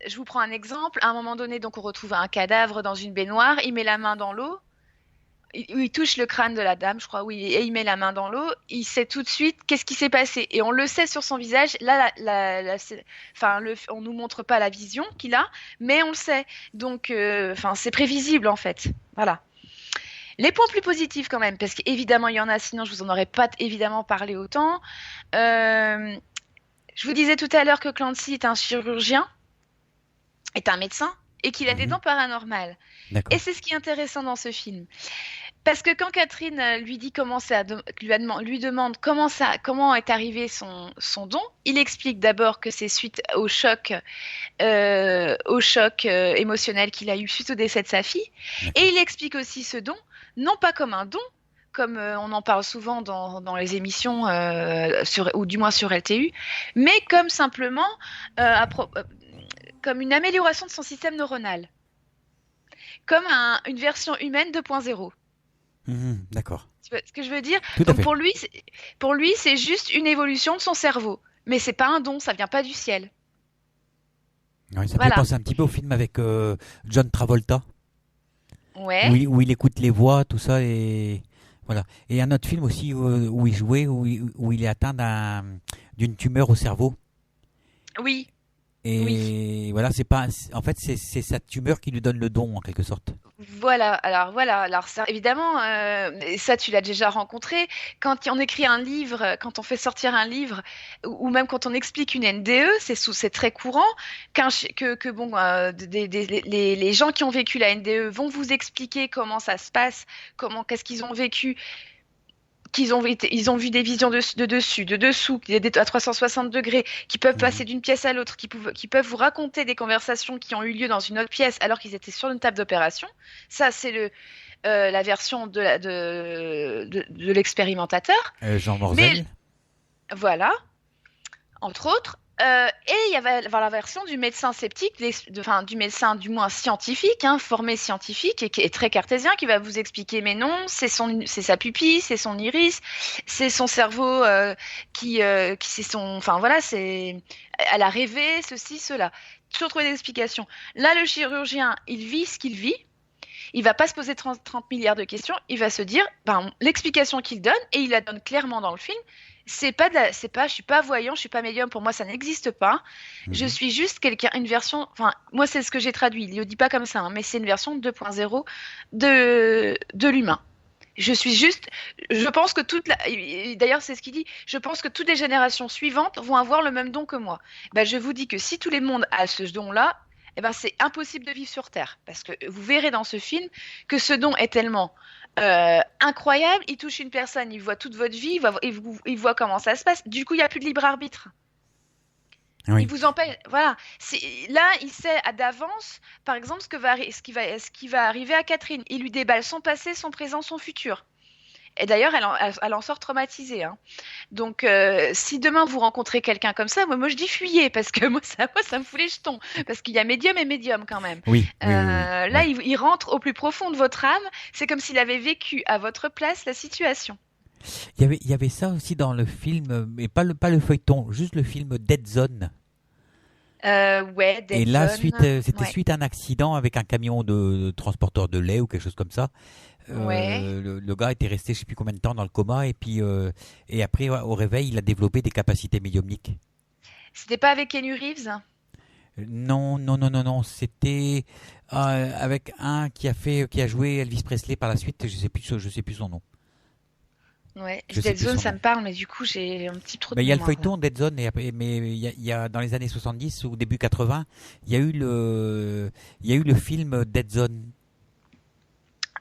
Speaker 2: je vous prends un exemple. À un moment donné, donc on retrouve un cadavre dans une baignoire. Il met la main dans l'eau. Il touche le crâne de la dame, je crois, oui, et il met la main dans l'eau, il sait tout de suite qu'est-ce qui s'est passé. Et on le sait sur son visage. Là, enfin, on nous montre pas la vision qu'il a, mais on le sait. Donc, enfin, c'est prévisible en fait. Voilà. Les points plus positifs quand même, parce qu'évidemment il y en a, sinon je vous en aurais pas évidemment parlé autant. Euh, je vous disais tout à l'heure que Clancy est un chirurgien, est un médecin, et qu'il a des
Speaker 1: Mhm.
Speaker 2: dents paranormales. Et
Speaker 1: D'accord.
Speaker 2: c'est ce qui est intéressant dans ce film. Parce que quand Catherine lui dit lui demande comment est arrivé son don, il explique d'abord que c'est suite au choc émotionnel qu'il a eu suite au décès de sa fille. Et
Speaker 1: D'accord.
Speaker 2: il explique aussi ce don, non pas comme un don, comme on en parle souvent dans les émissions, ou du moins sur LTU, mais comme simplement comme une amélioration de son système neuronal, comme une version humaine 2.0.
Speaker 1: Mhm. D'accord.
Speaker 2: Tu vois ce que je veux dire?
Speaker 1: Tout à
Speaker 2: Donc
Speaker 1: fait.
Speaker 2: pour lui, c'est juste une évolution de son cerveau. Mais c'est pas un don, ça vient pas du ciel.
Speaker 1: Ouais, ça me fait
Speaker 2: Voilà.
Speaker 1: penser un petit peu au film avec John Travolta,
Speaker 2: Ouais.
Speaker 1: où il écoute les voix, tout ça, et voilà. Et un autre film aussi où il jouait, où il est atteint d'une tumeur au cerveau.
Speaker 2: Oui. Oui.
Speaker 1: Et voilà, c'est pas, en fait, c'est sa tumeur qui lui donne le don, en quelque sorte.
Speaker 2: Voilà. Alors voilà. Alors ça, évidemment, ça tu l'as déjà rencontré. Quand on écrit un livre, quand on fait sortir un livre, ou même quand on explique une NDE, c'est très courant que bon, les gens qui ont vécu la NDE vont vous expliquer comment ça se passe, qu'est-ce qu'ils ont vécu ils ont vu des visions de dessus, de dessous, à 360 degrés, qui peuvent passer d'une pièce à l'autre, qui peuvent vous raconter des conversations qui ont eu lieu dans une autre pièce alors qu'ils étaient sur une table d'opération. Ça, c'est la version de l'expérimentateur.
Speaker 1: Jean Morzel.
Speaker 2: Mais voilà, entre autres. Et il y va avoir la version du médecin sceptique, du médecin du moins scientifique, formé scientifique et qui est très cartésien, qui va vous expliquer mais non, c'est sa pupille, c'est son iris, c'est son cerveau qui c'est son, enfin voilà, elle a rêvé ceci, cela. Toujours trouver des explications. Là, le chirurgien, il vit ce qu'il vit. Il va pas se poser 30 milliards de questions. Il va se dire, l'explication qu'il donne, et il la donne clairement dans le film, je suis pas voyant, je suis pas médium, pour moi ça n'existe pas. Je suis juste une version, moi c'est ce que j'ai traduit, il le dit pas comme ça, mais c'est une version 2.0 de l'humain. Je pense que d'ailleurs c'est ce qu'il dit, je pense que toutes les générations suivantes vont avoir le même don que moi. Je vous dis que si tout le monde a ce don-là, c'est impossible de vivre sur Terre. Parce que vous verrez dans ce film que ce don est tellement incroyable. Il touche une personne, il voit toute votre vie, il voit comment ça se passe. Du coup, il n'y a plus de libre arbitre. Oui. Il vous empêche. Voilà. Là, il sait d'avance, par exemple, ce qui va arriver à Catherine. Il lui déballe son passé, son présent, son futur. Et d'ailleurs, elle en sort traumatisée. Donc, si demain vous rencontrez quelqu'un comme ça, moi je dis fuyez, parce que moi ça me fout les jetons. Parce qu'il y a médium et médium quand même.
Speaker 1: Oui.
Speaker 2: Là, il rentre au plus profond de votre âme. C'est comme s'il avait vécu à votre place la situation.
Speaker 1: Il y avait ça aussi dans le film, mais pas le feuilleton, juste le film Dead Zone.
Speaker 2: Dead
Speaker 1: et là,
Speaker 2: Zone.
Speaker 1: C'était suite à un accident avec un camion de transporteur de lait ou quelque chose comme ça. Le gars était resté je ne sais plus combien de temps dans le coma et après au réveil il a développé des capacités médiumniques.
Speaker 2: C'était pas avec Keanu Reeves?
Speaker 1: Non, c'était avec un qui a joué Elvis Presley par la suite, je sais plus son nom.
Speaker 2: Ouais, Dead Zone ça me parle, mais du coup j'ai un petit trou de mémoire.
Speaker 1: Il y a le feuilleton Dead Zone, mais il y a dans les années 70 ou début 80, il y a eu le film Dead Zone.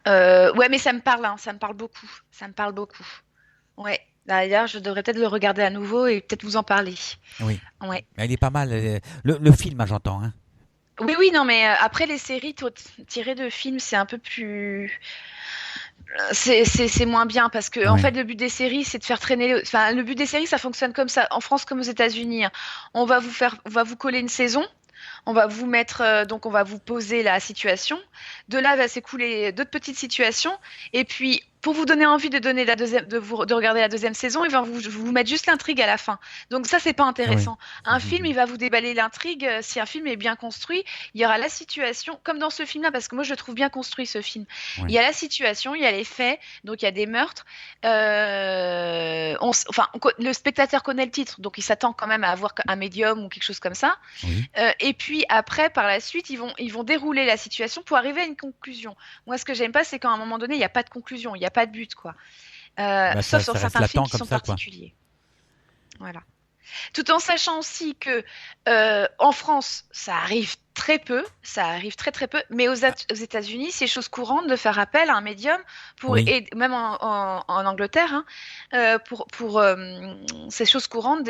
Speaker 2: Ouais, mais ça me parle beaucoup. Ouais, d'ailleurs, je devrais peut-être le regarder à nouveau et peut-être vous en parler.
Speaker 1: Oui.
Speaker 2: Ouais.
Speaker 1: Il est pas mal. Le film, j'entends. Hein.
Speaker 2: Oui, non, mais après les séries tirées de films, c'est un peu plus. C'est moins bien parce que en fait le but des séries c'est de faire traîner. Enfin, le but des séries ça fonctionne comme ça en France comme aux États-Unis. On va vous coller une saison. On va vous mettre, donc on va vous poser la situation. De là va s'écouler d'autres petites situations. Et puis, pour vous donner envie de regarder la deuxième saison, ils vont vous mettre juste l'intrigue à la fin. Donc ça, c'est pas intéressant. Un film, il va vous déballer l'intrigue. Si un film est bien construit, il y aura la situation, comme dans ce film-là, parce que moi, je le trouve bien construit, ce film. Il y a la situation, il y a les faits, donc il y a des meurtres. Le spectateur connaît le titre, donc il s'attend quand même à avoir un médium ou quelque chose comme ça. Et puis après, par la suite, ils vont dérouler la situation pour arriver à une conclusion. Moi, ce que j'aime pas, c'est qu'à un moment donné, il n'y a pas de conclusion, il n'y a pas de but, quoi. Sauf sur certains films qui sont particuliers. Voilà. Tout en sachant aussi que en France, ça arrive très peu, très peu, mais aux États-Unis, c'est chose courante de faire appel à un médium aider, même en Angleterre, c'est chose courante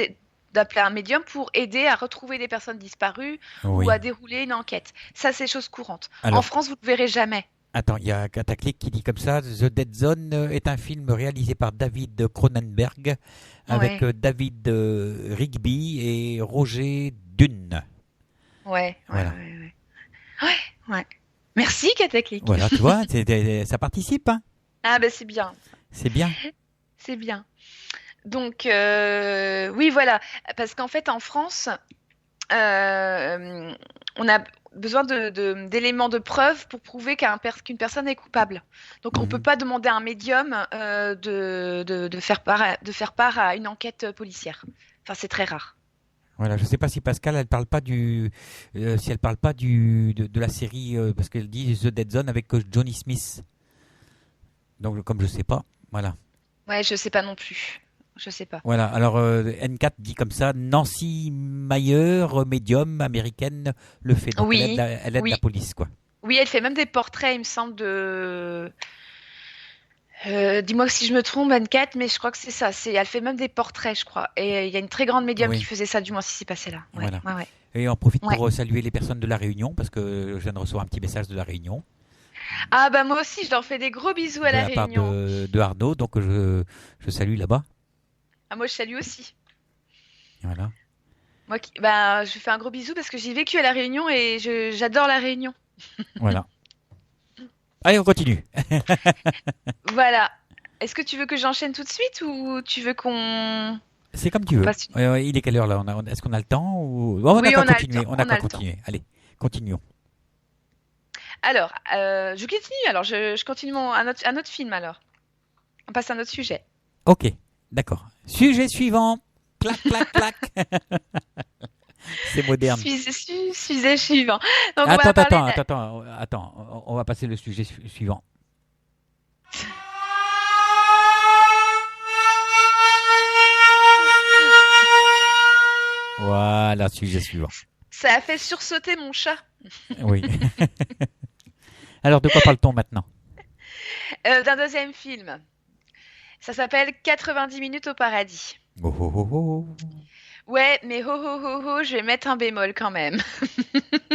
Speaker 2: d'appeler un médium pour aider à retrouver des personnes disparues ou à dérouler une enquête. Ça, c'est chose courante. En France, vous ne le verrez jamais.
Speaker 1: Attends, il y a Cataclic qui dit comme ça, The Dead Zone est un film réalisé par David Cronenberg avec David Rigby et Roger Dunn.
Speaker 2: Ouais. Merci Cataclic.
Speaker 1: Voilà, tu vois, ça participe. Hein.
Speaker 2: Ah ben c'est bien.
Speaker 1: C'est bien.
Speaker 2: C'est bien. Donc, oui, voilà. Parce qu'en fait, en France, on a besoin d'éléments de preuve pour prouver qu'une personne est coupable. Donc, on ne peut pas demander à un médium de faire part à une enquête policière. Enfin, c'est très rare.
Speaker 1: Voilà, je ne sais pas si Pascal, elle parle pas de la série, parce qu'elle dit The Dead Zone avec Johnny Smith. Donc, comme je ne sais pas, voilà. Ouais,
Speaker 2: je ne sais pas non plus. Je sais pas.
Speaker 1: Voilà, alors N4 dit comme ça, Nancy Meyer, médium américaine, le fait. Donc elle aide la police, quoi.
Speaker 2: Oui, elle fait même des portraits, il me semble, Dis-moi si je me trompe, 24, mais je crois que c'est ça. Elle fait même des portraits, je crois. Et il y a une très grande médium qui
Speaker 1: Oui,
Speaker 2: faisait ça, du moins si c'est passé là. Ouais,
Speaker 1: voilà.
Speaker 2: ouais, ouais.
Speaker 1: Et on profite
Speaker 2: Ouais.
Speaker 1: pour saluer les personnes de La Réunion, parce que je viens de recevoir un petit message de La Réunion,
Speaker 2: Ah bah moi aussi, je leur fais des gros bisous à
Speaker 1: de
Speaker 2: La
Speaker 1: la part
Speaker 2: Réunion.
Speaker 1: de Arnaud, donc je salue là-bas.
Speaker 2: Ah moi je salue aussi.
Speaker 1: Voilà.
Speaker 2: Bah je fais un gros bisou parce que j'ai vécu à La Réunion et j'adore La Réunion.
Speaker 1: Voilà. Allez, on continue.
Speaker 2: Voilà. Est-ce que tu veux que j'enchaîne tout de suite ou tu veux
Speaker 1: C'est comme tu
Speaker 2: qu'on
Speaker 1: veux.
Speaker 2: passe...
Speaker 1: Il est quelle heure là? Est-ce qu'on a le temps ou... Bon, on n'a
Speaker 2: Oui,
Speaker 1: qu'à
Speaker 2: on a le
Speaker 1: continuer.
Speaker 2: temps,
Speaker 1: On n'a
Speaker 2: on
Speaker 1: qu'à
Speaker 2: a le temps.
Speaker 1: continuer. Allez, continuons.
Speaker 2: Alors, je continue. Alors, je continue un autre film alors. On passe à un autre sujet.
Speaker 1: Ok, d'accord. Sujet suivant. Clac, clac, clac. C'est moderne.
Speaker 2: Sujet suivant. Donc, on
Speaker 1: Attends,
Speaker 2: va parler
Speaker 1: attends,
Speaker 2: de...
Speaker 1: attends, attends. On va passer le sujet suivant. Voilà, sujet suivant.
Speaker 2: Ça a fait sursauter mon chat.
Speaker 1: Oui. Alors, de quoi parle-t-on maintenant?
Speaker 2: D'un deuxième film. Ça s'appelle 90 minutes au paradis.
Speaker 1: Oh, oh, oh, oh.
Speaker 2: Ouais, mais ho ho ho ho, je vais mettre un bémol quand même.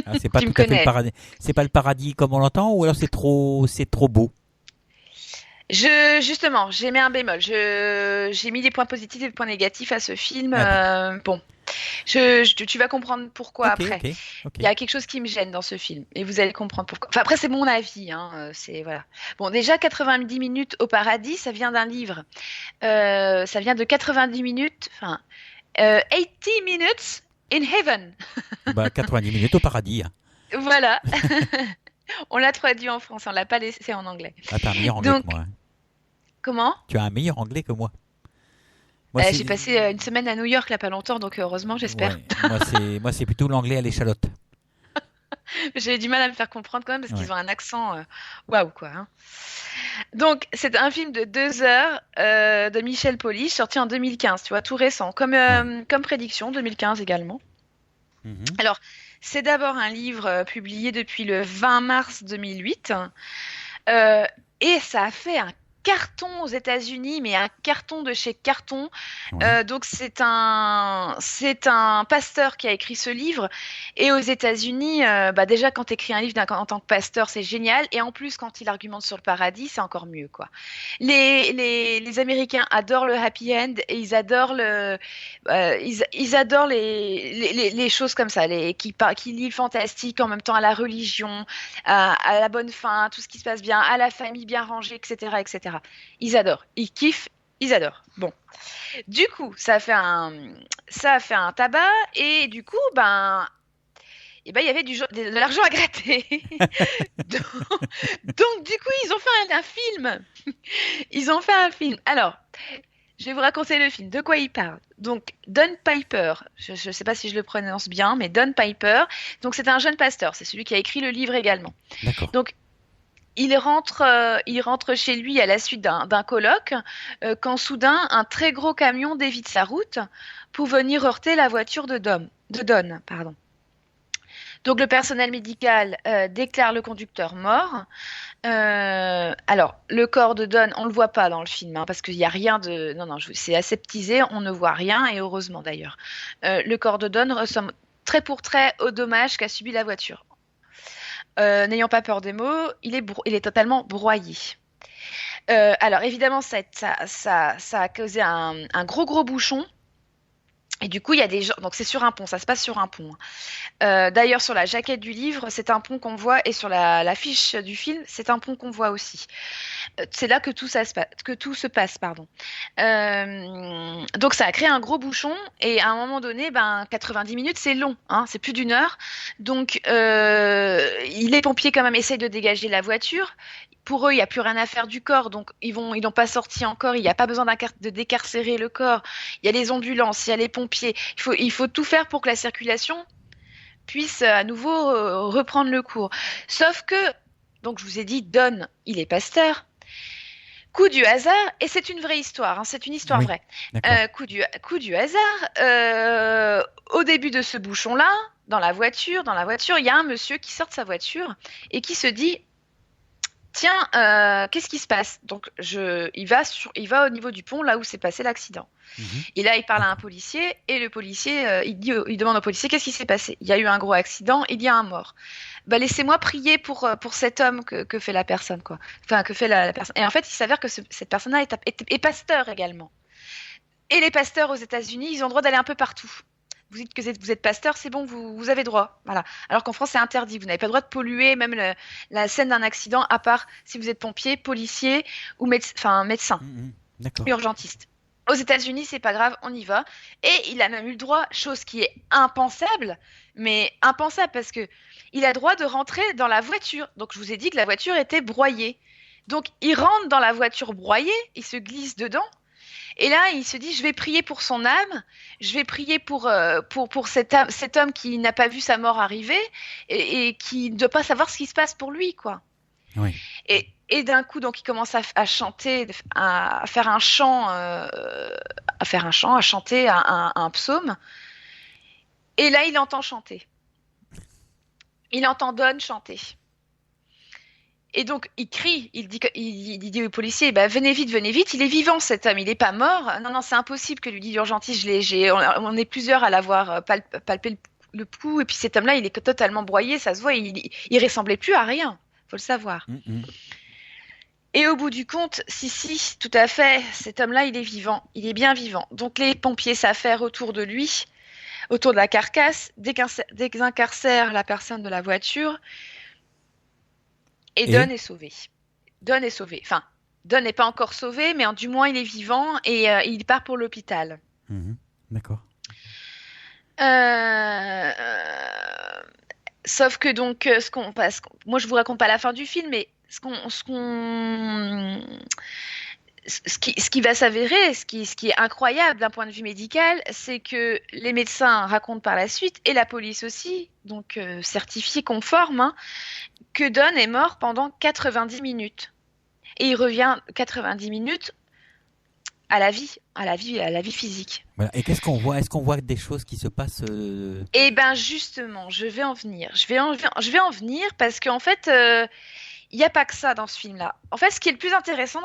Speaker 1: Ah, c'est pas
Speaker 2: Tu me
Speaker 1: tout à fait le
Speaker 2: connais.
Speaker 1: paradis. C'est pas le paradis comme on l'entend, ou alors c'est trop beau.
Speaker 2: Justement, j'ai mis un bémol. J'ai mis des points positifs et des points négatifs à ce film.
Speaker 1: Ah bon.
Speaker 2: Bon, tu vas comprendre pourquoi
Speaker 1: Ok,
Speaker 2: après.
Speaker 1: ok, ok.
Speaker 2: Il y a quelque chose qui me gêne dans ce film et vous allez comprendre pourquoi. Enfin, après, c'est mon avis. Hein, c'est voilà. Bon, déjà 90 minutes au paradis, ça vient d'un livre. Ça vient de 90 minutes. Enfin, 80 minutes in heaven.
Speaker 1: Bah, 90 minutes au paradis, hein.
Speaker 2: Voilà. On l'a traduit en français, on l'a pas laissé en anglais.
Speaker 1: Ah, t'as un meilleur anglais que
Speaker 2: Donc,
Speaker 1: moi, hein.
Speaker 2: comment?
Speaker 1: Tu as un meilleur anglais que moi. Moi, c'est
Speaker 2: J'ai passé une semaine à New York là pas longtemps, donc heureusement, j'espère.
Speaker 1: ouais, moi c'est plutôt l'anglais à l'échalote.
Speaker 2: J'ai du mal à me faire comprendre quand même parce
Speaker 1: Ouais.
Speaker 2: qu'ils ont un accent waouh quoi. Hein. Donc c'est un film de 2 heures de Michel Poli sorti en 2015, tu vois, tout récent,
Speaker 1: Ouais.
Speaker 2: comme prédiction 2015 également.
Speaker 1: Mhm.
Speaker 2: Alors c'est d'abord un livre publié depuis le 20 mars 2008 euh, et ça a fait un carton aux États-Unis, mais un carton de chez carton.
Speaker 1: Ouais.
Speaker 2: Donc c'est un pasteur qui a écrit ce livre. Et aux États-Unis, bah déjà quand tu écris un livre en tant que pasteur, c'est génial. Et en plus, quand il argumente sur le paradis, c'est encore mieux, quoi. Les Américains adorent le happy end et ils adorent ils adorent les choses comme ça, qui lient le fantastique en même temps à la religion, à la bonne fin, tout ce qui se passe bien, à la famille bien rangée, etc., etc. Ils adorent, ils kiffent, ils adorent. Bon. Du coup, ça a fait un tabac et du coup, il y avait de l'argent à gratter. donc, donc, du coup, ils ont fait un film. Ils ont fait un film. Alors, je vais vous raconter le film. De quoi il parle? Donc, Don Piper, je ne sais pas si je le prononce bien, mais Don Piper, donc c'est un jeune pasteur. C'est celui qui a écrit le livre également.
Speaker 1: D'accord.
Speaker 2: Donc, il rentre chez lui à la suite d'un colloque quand soudain un très gros camion dévie de sa route pour venir heurter la voiture de Don. Pardon. Donc le personnel médical déclare le conducteur mort. Alors le corps de Don, on le voit pas dans le film hein, parce qu'il n'y a rien de... Non, non, c'est aseptisé, on ne voit rien et heureusement d'ailleurs. Le corps de Don ressemble trait pour trait au dommage qu'a subi la voiture. N'ayant pas peur des mots, il est totalement broyé. Alors évidemment, ça a causé un gros bouchon. Et du coup, il y a des gens. Donc c'est sur un pont, ça se passe sur un pont. D'ailleurs, sur la jaquette du livre, c'est un pont qu'on voit, et sur l'affiche du film, c'est un pont qu'on voit aussi. C'est là que tout se passe, pardon. Donc ça a créé un gros bouchon, et à un moment donné, 90 minutes, c'est long, hein, c'est plus d'1 heure. Donc les pompiers quand même essayent de dégager la voiture. Pour eux, il n'y a plus rien à faire du corps, donc ils n'ont pas sorti encore, il n'y a pas besoin de décarcérer le corps. Il y a les ambulances, il y a les pompiers. Il faut tout faire pour que la circulation puisse à nouveau reprendre le cours. Sauf que, donc je vous ai dit, Don, il est pasteur. Coup du hasard, et c'est une vraie histoire, hein, c'est une histoire
Speaker 1: Oui.
Speaker 2: vraie.
Speaker 1: D'accord.
Speaker 2: Coup du hasard, au début de ce bouchon-là, dans la voiture, il y a un monsieur qui sort de sa voiture et qui se dit tiens, qu'est-ce qui se passe? Donc, il va au niveau du pont, là où s'est passé l'accident.
Speaker 1: Mhm.
Speaker 2: Et là, il parle à un
Speaker 1: D'accord.
Speaker 2: policier, et le policier, il demande au policier, qu'est-ce qui s'est passé? Il y a eu un gros accident, il y a un mort. Bah, laissez-moi prier pour cet homme que fait la personne, quoi. Enfin, que fait la personne. Et en fait, il s'avère que cette personne-là est pasteur également. Et les pasteurs aux États-Unis, ils ont le droit d'aller un peu partout. Vous dites que vous êtes pasteur, c'est bon, vous avez droit. Voilà. Alors qu'en France, c'est interdit. Vous n'avez pas le droit de polluer même la scène d'un accident, à part si vous êtes pompier, policier ou médecin,
Speaker 1: Mhm. D'accord.
Speaker 2: urgentiste. Aux États-Unis, c'est pas grave, on y va. Et il a même eu le droit, chose qui est impensable, mais impensable parce que il a le droit de rentrer dans la voiture. Donc je vous ai dit que la voiture était broyée. Donc il rentre dans la voiture broyée, il se glisse dedans. Et là, il se dit, je vais prier pour son âme, je vais prier pour cet homme qui n'a pas vu sa mort arriver et qui ne doit pas savoir ce qui se passe pour lui, quoi.
Speaker 1: Oui.
Speaker 2: Et d'un coup, donc, il commence à chanter, à faire un chant, à chanter un psaume. Et là, il entend chanter. Il entend Don chanter. Et donc, il crie, il dit au policier, bah, venez vite, il est vivant cet homme, il n'est pas mort. Non, non, c'est impossible que lui dit l'urgentiste, on est plusieurs à l'avoir palpé le pouls, et puis cet homme-là, il est totalement broyé, ça se voit, il ressemblait plus à rien, faut le savoir.
Speaker 1: Mhm.
Speaker 2: Et au bout du compte, si, tout à fait, cet homme-là, il est vivant, il est bien vivant. Donc les pompiers s'affairent autour de lui, autour de la carcasse, désincarcèrent la personne de la voiture, et Don
Speaker 1: Et
Speaker 2: est sauvé. Don est sauvé. Enfin, Don n'est pas encore sauvé, mais du moins il est vivant et il part pour l'hôpital.
Speaker 1: Mhm. D'accord.
Speaker 2: Euh, Sauf que donc, moi je vous raconte pas la fin du film, mais ce qui va s'avérer, ce qui est incroyable d'un point de vue médical, c'est que les médecins racontent par la suite, et la police aussi, donc certifié conforme, hein, que Don est mort pendant 90 minutes. Et il revient 90 minutes à la vie physique.
Speaker 1: Voilà. Et qu'est-ce qu'on voit? Est-ce qu'on voit des choses qui se passent
Speaker 2: Et ben justement, je vais en venir. Je vais en venir parce qu'en fait, il n'y a pas que ça dans ce film-là. En fait, ce qui est le plus intéressant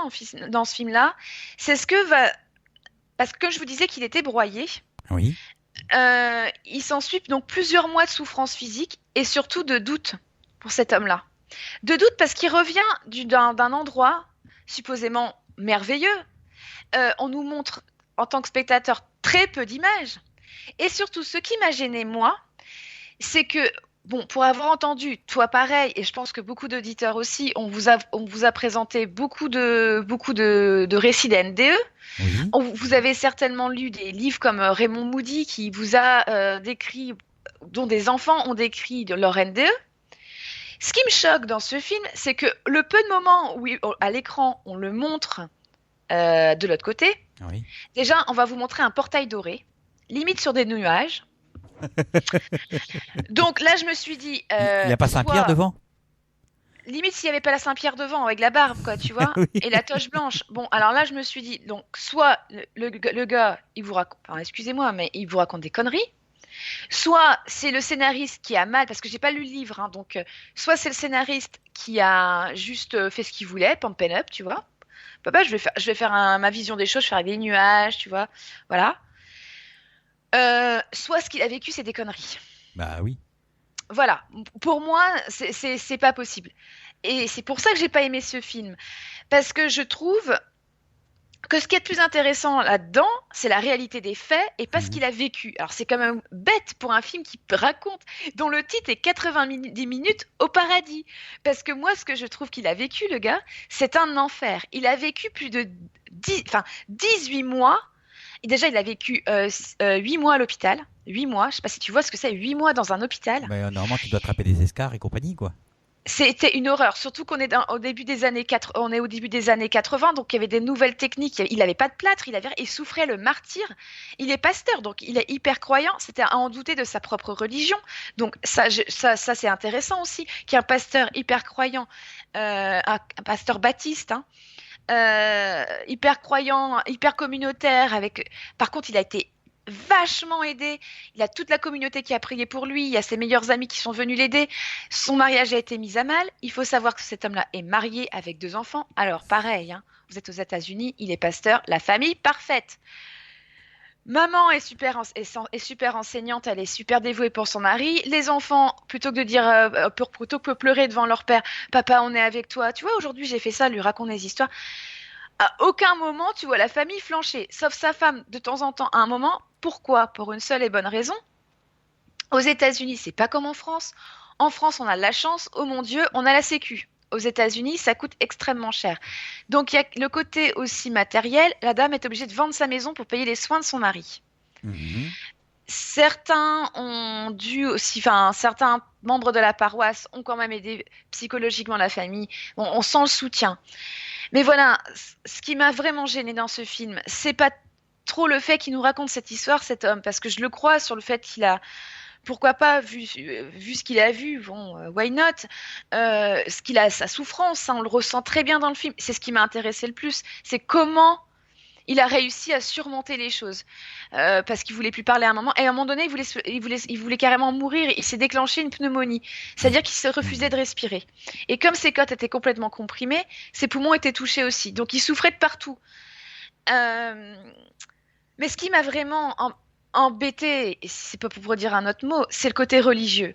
Speaker 2: dans ce film-là, c'est ce que va... Parce que comme je vous disais qu'il était broyé,
Speaker 1: Oui.
Speaker 2: il s'ensuit donc plusieurs mois de souffrance physique et surtout de doute pour cet homme-là. De doute parce qu'il revient d'un endroit supposément merveilleux. On nous montre en tant que spectateur très peu d'images. Et surtout, ce qui m'a gêné moi, c'est que, bon, pour avoir entendu, toi pareil, et je pense que beaucoup d'auditeurs aussi, on vous a présenté beaucoup de récits d'NDE.
Speaker 1: Oui.
Speaker 2: Vous avez certainement lu des livres comme Raymond Moody qui vous a décrit, dont des enfants ont décrit leur NDE. Ce qui me choque dans ce film, c'est que le peu de moments où à l'écran on le montre de l'autre côté,
Speaker 1: Oui.
Speaker 2: déjà on va vous montrer un portail doré, limite sur des nuages. Donc là je me suis dit,
Speaker 1: Il n'y a pas Saint-Pierre devant?
Speaker 2: limite s'il n'y avait pas la Saint-Pierre devant avec la barbe, quoi, tu vois,
Speaker 1: Oui.
Speaker 2: et la toche blanche. Bon, alors là je me suis dit, donc soit le gars, il vous raconte, enfin, excusez-moi, mais il vous raconte des conneries. Soit c'est le scénariste qui a mal, parce que j'ai pas lu le livre, hein, donc soit c'est le scénariste qui a juste fait ce qu'il voulait, pump and up, tu vois. Papa, je vais faire ma vision des choses, je vais faire avec des nuages, tu vois. Voilà. Soit ce qu'il a vécu, c'est des conneries.
Speaker 1: Bah oui.
Speaker 2: Voilà. Pour moi, c'est pas possible. Et c'est pour ça que j'ai pas aimé ce film. Parce que je trouve que ce qui est le plus intéressant là-dedans, c'est la réalité des faits et pas ce
Speaker 1: Mhm.
Speaker 2: qu'il a vécu. Alors c'est quand même bête pour un film qui raconte, dont le titre est 90 minutes au paradis. Parce que moi, ce que je trouve qu'il a vécu, le gars, c'est un enfer. Il a vécu plus de 18 mois. Et déjà, il a vécu 8 mois à l'hôpital. 8 mois, je sais pas si tu vois ce que c'est, 8 mois dans un hôpital.
Speaker 1: Bah, normalement, tu dois attraper des escarres et compagnie, quoi.
Speaker 2: C'était une horreur, surtout qu'on est au début des années 80, on est au début des années 80, donc il y avait des nouvelles techniques. Il n'avait pas de plâtre, il souffrait le martyr. Il est pasteur, donc il est hyper croyant. C'était à en douter de sa propre religion. Donc ça c'est intéressant aussi, qu'il y ait un pasteur hyper croyant, un pasteur baptiste, hein, hyper croyant, hyper communautaire. Par contre, il a été vachement aidé. Il a toute la communauté qui a prié pour lui. Il y a ses meilleurs amis qui sont venus l'aider. Son mariage a été mis à mal. Il faut savoir que cet homme-là est marié avec 2 enfants. Alors, pareil, hein, vous êtes aux États-Unis, il est pasteur, la famille parfaite. Maman est super enseignante, elle est super dévouée pour son mari. Les enfants, plutôt que de dire, plutôt que pleurer devant leur père, papa, on est avec toi. Tu vois, aujourd'hui, j'ai fait ça, lui raconte des histoires. À aucun moment, tu vois la famille flancher, sauf sa femme de temps en temps. À un moment, pourquoi? Pour une seule et bonne raison. Aux États-Unis, c'est pas comme en France. En France, on a la chance, oh mon Dieu, on a la Sécu. Aux États-Unis, ça coûte extrêmement cher. Donc, il y a le côté aussi matériel. La dame est obligée de vendre sa maison pour payer les soins de son mari.
Speaker 1: Mhm.
Speaker 2: Certains ont dû aussi, enfin, certains membres de la paroisse ont quand même aidé psychologiquement la famille. Bon, on sent le soutien. Mais voilà, ce qui m'a vraiment gênée dans ce film, c'est pas trop le fait qu'il nous raconte cette histoire, cet homme, parce que je le crois sur le fait qu'il a, pourquoi pas, vu ce qu'il a vu, bon, why not, ce qu'il a, sa souffrance, hein, on le ressent très bien dans le film. C'est ce qui m'a intéressé le plus, c'est comment il a réussi à surmonter les choses. Parce qu'il voulait plus parler à un moment, et à un moment donné, il voulait carrément mourir, il s'est déclenché une pneumonie, c'est-à-dire qu'il se refusait de respirer. Et comme ses côtes étaient complètement comprimées, ses poumons étaient touchés aussi, donc il souffrait de partout. Euh, Mais ce qui m'a vraiment embêté, et c'est pas pour dire un autre mot, c'est le côté religieux.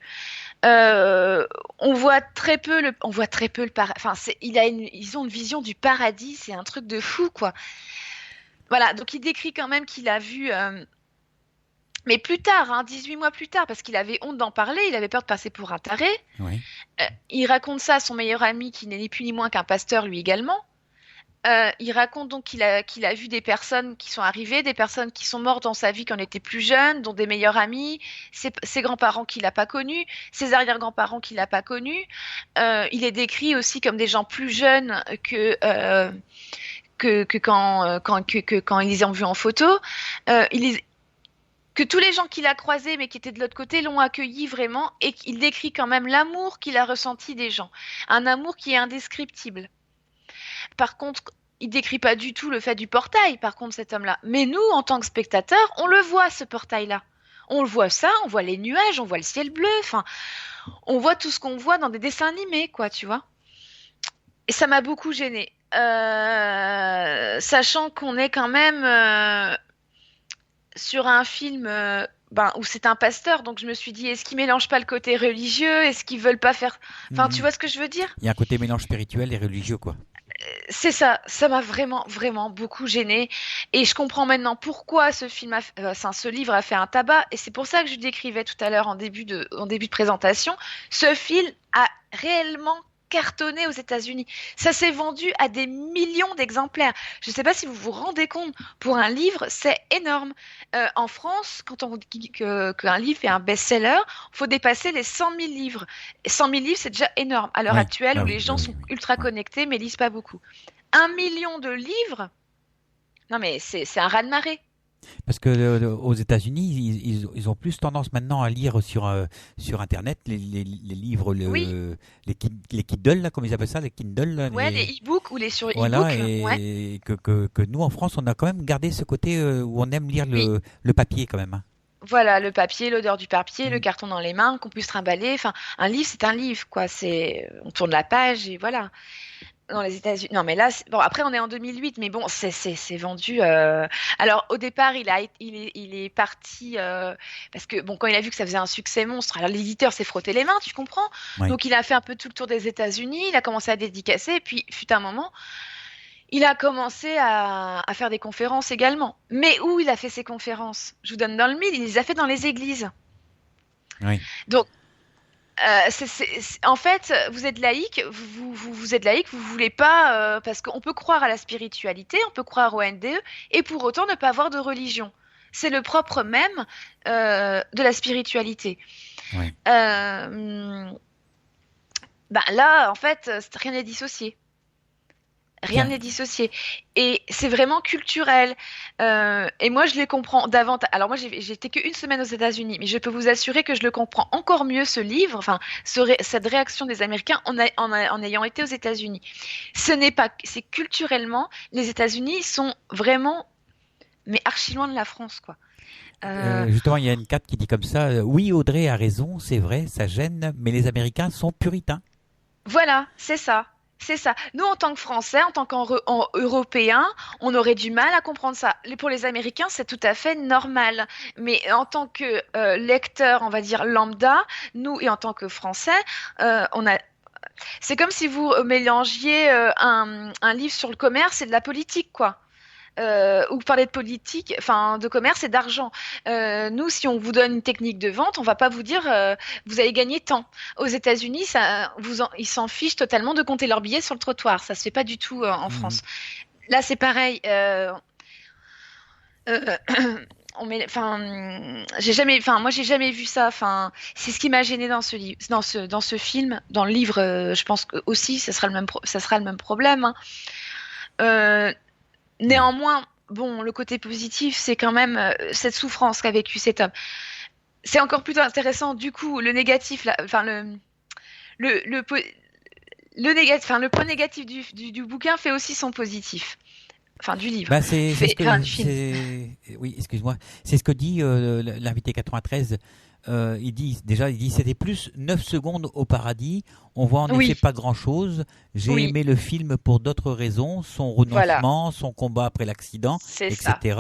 Speaker 2: On voit très peu le paradis. Enfin, ils ont une vision du paradis, c'est un truc de fou, quoi. Voilà, donc il décrit quand même qu'il a vu, mais plus tard, hein, 18 mois plus tard, parce qu'il avait honte d'en parler, il avait peur de passer pour un taré.
Speaker 1: Oui.
Speaker 2: Il raconte ça à son meilleur ami, qui n'est ni plus ni moins qu'un pasteur lui également. Il raconte donc qu'il a vu des personnes qui sont arrivées, des personnes qui sont mortes dans sa vie quand on était plus jeune, dont des meilleurs amis, ses grands-parents qu'il n'a pas connus, ses arrière-grands-parents qu'il n'a pas connus. Il est décrit aussi comme des gens plus jeunes que quand ils les ont vus en photo. Que tous les gens qu'il a croisés mais qui étaient de l'autre côté l'ont accueilli vraiment, et qu'il décrit quand même l'amour qu'il a ressenti des gens. Un amour qui est indescriptible. Par contre, il décrit pas du tout le fait du portail, par contre, cet homme-là. Mais nous, en tant que spectateurs, on le voit, ce portail-là. On le voit ça, on voit les nuages, on voit le ciel bleu, enfin, on voit tout ce qu'on voit dans des dessins animés, quoi, tu vois. Et ça m'a beaucoup gênée. Sachant qu'on est quand même sur un film où c'est un pasteur, donc je me suis dit, est-ce qu'ils mélangent pas le côté religieux? Est-ce qu'ils veulent pas faire... Enfin, tu vois ce que je veux dire?
Speaker 1: Il y a un côté mélange spirituel et religieux, quoi.
Speaker 2: C'est ça, ça m'a vraiment, vraiment beaucoup gênée. Et je comprends maintenant pourquoi ce livre a fait un tabac. Et c'est pour ça que je décrivais tout à l'heure en début de présentation. Ce film a réellement cartonné aux États-Unis. Ça s'est vendu à des millions d'exemplaires. Je ne sais pas si vous vous rendez compte, pour un livre, c'est énorme. En France, quand on dit qu'un livre est un best-seller, il faut dépasser les 100 000 livres. Et 100 000 livres, c'est déjà énorme à l'heure actuelle, où les gens sont ultra connectés mais lisent pas beaucoup. 1 million de livres, non mais c'est un raz-de-marée.
Speaker 1: Parce que aux États-Unis, ils ont plus tendance maintenant à lire sur Internet les livres,
Speaker 2: Oui.
Speaker 1: les Kindle, là, comme ils appellent ça, les Kindle. Là,
Speaker 2: Ouais, les e-books ou les sur
Speaker 1: voilà,
Speaker 2: e-books.
Speaker 1: et
Speaker 2: Ouais.
Speaker 1: que nous, en France, on a quand même gardé ce côté où on aime lire
Speaker 2: Oui.
Speaker 1: le papier, quand même. Hein.
Speaker 2: Voilà, le papier, l'odeur du papier, le
Speaker 1: Mm.
Speaker 2: carton dans les mains, qu'on puisse trimballer. Enfin, un livre, c'est un livre, quoi. On tourne la page et voilà. Dans les États-Unis. Non, mais là, bon, après, on est en 2008, mais bon, c'est vendu. Alors, au départ, il est parti parce que, bon, quand il a vu que ça faisait un succès monstre, alors l'éditeur s'est frotté les mains, tu comprends?
Speaker 1: Ouais.
Speaker 2: Donc, il a fait un peu tout le tour des États-Unis, il a commencé à dédicacer, et puis, fut un moment, il a commencé à faire des conférences également. Mais où il a fait ses conférences? Je vous donne dans le mille, il les a fait dans les églises.
Speaker 1: Oui.
Speaker 2: Donc, en fait, vous êtes laïque, vous êtes laïque, vous voulez pas, parce qu'on peut croire à la spiritualité, on peut croire au NDE, et pour autant ne pas avoir de religion. C'est le propre même de la spiritualité.
Speaker 1: Ouais.
Speaker 2: Là, en fait, rien n'est dissocié. Rien
Speaker 1: Bien.
Speaker 2: n'est dissocié. Et c'est vraiment culturel. Et moi, je les comprends davantage. Alors moi, j'ai été qu'une semaine aux États-Unis, mais je peux vous assurer que je le comprends encore mieux, ce livre, enfin, cette réaction des Américains en ayant été aux États-Unis. C'est culturellement, les États-Unis sont vraiment, mais archi loin de la France, quoi.
Speaker 1: Justement, il y a une 4 qui dit comme ça, oui, Audrey a raison, c'est vrai, ça gêne, mais les Américains sont puritains.
Speaker 2: Voilà, c'est ça. C'est ça. Nous, en tant que Français, en tant qu'Européens, on aurait du mal à comprendre ça. Pour les Américains, c'est tout à fait normal. Mais en tant que lecteur, on va dire lambda, nous et en tant que Français, on a. C'est comme si vous mélangiez un livre sur le commerce et de la politique, quoi. Ou parler de politique, enfin de commerce et d'argent. Nous, si on vous donne une technique de vente, on va pas vous dire vous allez gagner tant. Aux États-Unis, ils s'en fichent totalement de compter leurs billets sur le trottoir. Ça se fait pas du tout en
Speaker 1: Mhm.
Speaker 2: France. Là, c'est pareil. Euh, moi, j'ai jamais vu ça. Enfin, c'est ce qui m'a gêné dans ce livre, dans ce film, dans le livre. Je pense que aussi, ça sera le même problème. Hein. Euh,
Speaker 1: Ouais.
Speaker 2: Néanmoins, bon, le côté positif, c'est quand même cette souffrance qu'a vécu cet homme. C'est encore plus intéressant, du coup, le négatif, enfin le, po- le négatif, enfin le point négatif du bouquin fait aussi son positif, enfin du livre,
Speaker 1: Bah c'est ce
Speaker 2: enfin
Speaker 1: que
Speaker 2: du film.
Speaker 1: oui, excuse-moi, c'est ce que dit l'invité 93. Il dit c'était plus 9 secondes au paradis. On voit en effet
Speaker 2: Oui,
Speaker 1: pas grand-chose. J'ai
Speaker 2: oui,
Speaker 1: aimé le film pour d'autres raisons, son
Speaker 2: voilà,
Speaker 1: renoncement, son combat après l'accident,
Speaker 2: c'est ça.
Speaker 1: etc.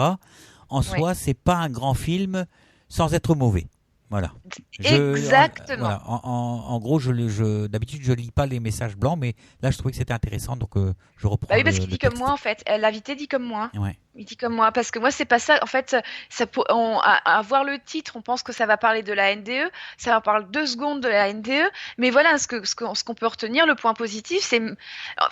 Speaker 1: En
Speaker 2: Oui,
Speaker 1: soi, c'est pas un grand film sans être mauvais. Voilà.
Speaker 2: exactement.
Speaker 1: Voilà. En gros, d'habitude je lis pas les messages blancs, mais là je trouvais que c'était intéressant, donc je
Speaker 2: Bah
Speaker 1: reprends
Speaker 2: oui, parce qu'il
Speaker 1: le
Speaker 2: dit comme
Speaker 1: texte.
Speaker 2: moi, en fait. L'invité dit comme moi.
Speaker 1: Ouais.
Speaker 2: Il dit comme moi. Parce que moi, c'est pas ça. En fait, à voir le titre, on pense que ça va parler de la NDE. Ça va parler 2 secondes de la NDE. Mais voilà, ce qu'on peut retenir, le point positif, c'est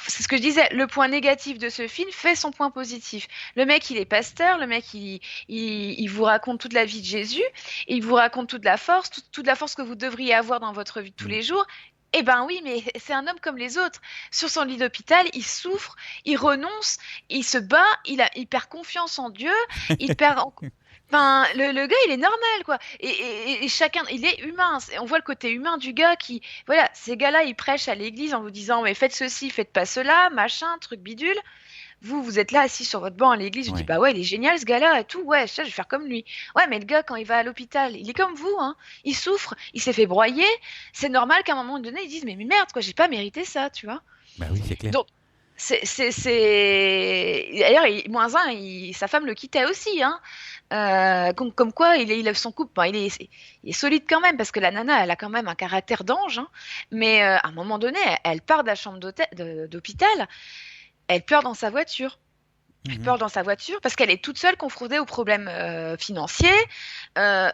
Speaker 2: ce que je disais. Le point négatif de ce film fait son point positif. Le mec, il est pasteur. Le mec, il vous raconte toute la vie de Jésus. Il vous raconte toute la force que vous devriez avoir dans votre vie de tous
Speaker 1: Mm.
Speaker 2: les jours. Eh ben oui, mais c'est un homme comme les autres. Sur son lit d'hôpital, il souffre, il renonce, il se bat, il perd confiance en Dieu, il perd. Enfin, le gars, il est normal, quoi. Et chacun, il est humain. On voit le côté humain du gars qui, voilà, ces gars-là, ils prêchent à l'église en vous disant, mais faites ceci, faites pas cela, machin, truc bidule. Vous êtes là assis sur votre banc à l'église, vous dites,
Speaker 1: Ouais.
Speaker 2: bah ouais, il est génial ce gars-là et tout, ouais, ça, je vais faire comme lui. Ouais, mais le gars, quand il va à l'hôpital, il est comme vous, hein. Il souffre, il s'est fait broyer. C'est normal qu'à un moment donné, ils disent, mais merde, quoi, j'ai pas mérité ça, tu vois.
Speaker 1: Bah oui, c'est clair.
Speaker 2: Donc, D'ailleurs, moins un, sa femme le quittait aussi, hein. Comme quoi, il a son couple, bon, il est solide quand même, parce que la nana, elle a quand même un caractère d'ange, hein. Mais à un moment donné, elle part de la chambre d'hôpital, elle pleure dans sa voiture. Elle
Speaker 1: Mhm.
Speaker 2: pleure dans sa voiture parce qu'elle est toute seule confrontée aux problèmes financiers, euh,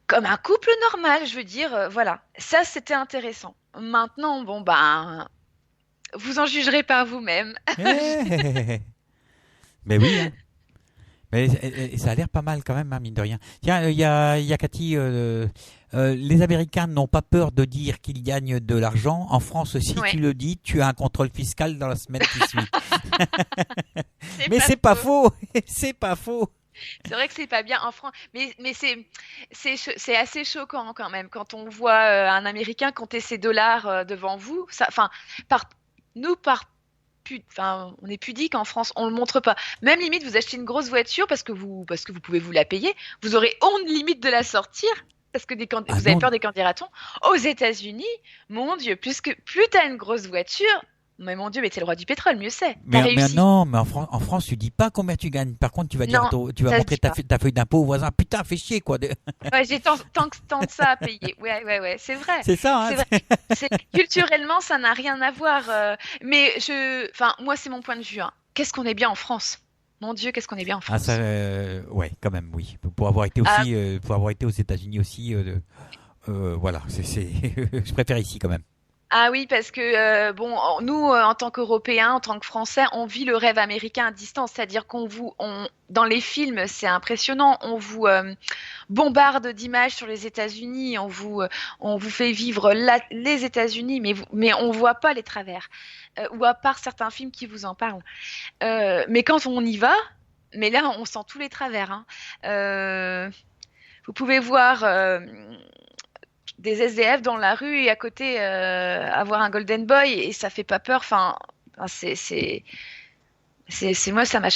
Speaker 2: comme un couple normal, je veux dire. Voilà, ça c'était intéressant. Maintenant, bon ben, vous en jugerez par vous-même.
Speaker 1: Mais oui, hein. Mais ça a l'air pas mal quand même, hein, mine de rien. Tiens, il y a Cathy. Les Américains n'ont pas peur de dire qu'ils gagnent de l'argent. En France, si tu
Speaker 2: Ouais,
Speaker 1: le dis, tu as un contrôle fiscal dans la semaine qui suit.
Speaker 2: c'est
Speaker 1: Mais
Speaker 2: pas
Speaker 1: c'est pas
Speaker 2: faux.
Speaker 1: faux. C'est pas faux.
Speaker 2: C'est vrai que c'est pas bien en France, mais c'est assez choquant quand même quand on voit un Américain compter ses dollars devant vous. Ça, enfin, par nous par enfin, on est pudique en France, on le montre pas. Même limite, vous achetez une grosse voiture parce que vous pouvez vous la payer, vous aurez honte limite de la sortir parce que
Speaker 1: Ah
Speaker 2: vous avez
Speaker 1: non.
Speaker 2: peur des candidatons. Aux États-Unis, mon Dieu, plus t'as une grosse voiture, mais mon Dieu, mais t'es le roi du pétrole, mieux c'est. T'as
Speaker 1: Mais
Speaker 2: réussi.
Speaker 1: non, mais en France, tu dis pas combien tu gagnes. Par contre, tu vas dire,
Speaker 2: Non,
Speaker 1: tu vas
Speaker 2: ça se
Speaker 1: montrer
Speaker 2: dit pas.
Speaker 1: ta feuille d'impôt au voisin. Putain, fais chier, quoi.
Speaker 2: Ouais, j'ai tant de ça à payer. Ouais, ouais, ouais, c'est vrai.
Speaker 1: C'est ça, hein.
Speaker 2: C'est vrai. Culturellement, ça n'a rien à voir. Mais enfin, moi, c'est mon point de vue. Hein. Qu'est-ce qu'on est bien en France? Mon Dieu, qu'est-ce qu'on est bien en
Speaker 1: Ah, ça,
Speaker 2: France?
Speaker 1: ouais, quand même, oui. Pour avoir été
Speaker 2: Ah,
Speaker 1: aussi, pour avoir été aux États-Unis aussi, voilà, je préfère ici quand même.
Speaker 2: ah oui, parce que bon, nous, en tant qu'Européens, en tant que Français, on vit le rêve américain à distance, c'est-à-dire dans les films, c'est impressionnant, on vous bombarde d'images sur les États-Unis, on vous fait vivre les États-Unis, mais on voit pas les travers, ou à part certains films qui vous en parlent. Mais quand on y va, mais là, on sent tous les travers. Hein. Vous pouvez voir des SDF dans la rue et à côté avoir un Golden Boy et ça fait pas peur. Enfin, moi ça m'a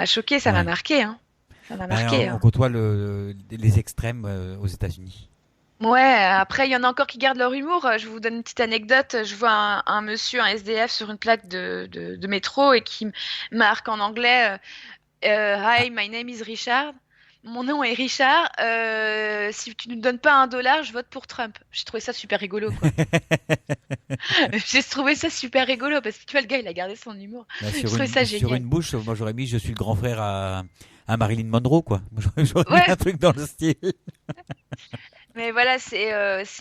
Speaker 2: choqué, ça m'a
Speaker 1: Ouais.
Speaker 2: marqué. Hein. Ça m'a marqué.
Speaker 1: On côtoie les extrêmes aux États-Unis.
Speaker 2: Ouais, après, il y en a encore qui gardent leur humour. Je vous donne une petite anecdote. Je vois un monsieur, un SDF, sur une plaque de métro et qui marque en anglais Hi, my name is Richard. Mon nom est Richard. Si tu ne me donnes pas $1, je vote pour Trump. J'ai trouvé ça super rigolo, quoi. J'ai trouvé ça super rigolo parce que tu vois, le gars, il a gardé son humour. Je trouvais ça
Speaker 1: Sur
Speaker 2: génial.
Speaker 1: une bouche, moi j'aurais mis je suis le grand frère à Marilyn Monroe, quoi. J'aurais mis
Speaker 2: Ouais.
Speaker 1: un truc dans le style.
Speaker 2: Mais voilà, c'est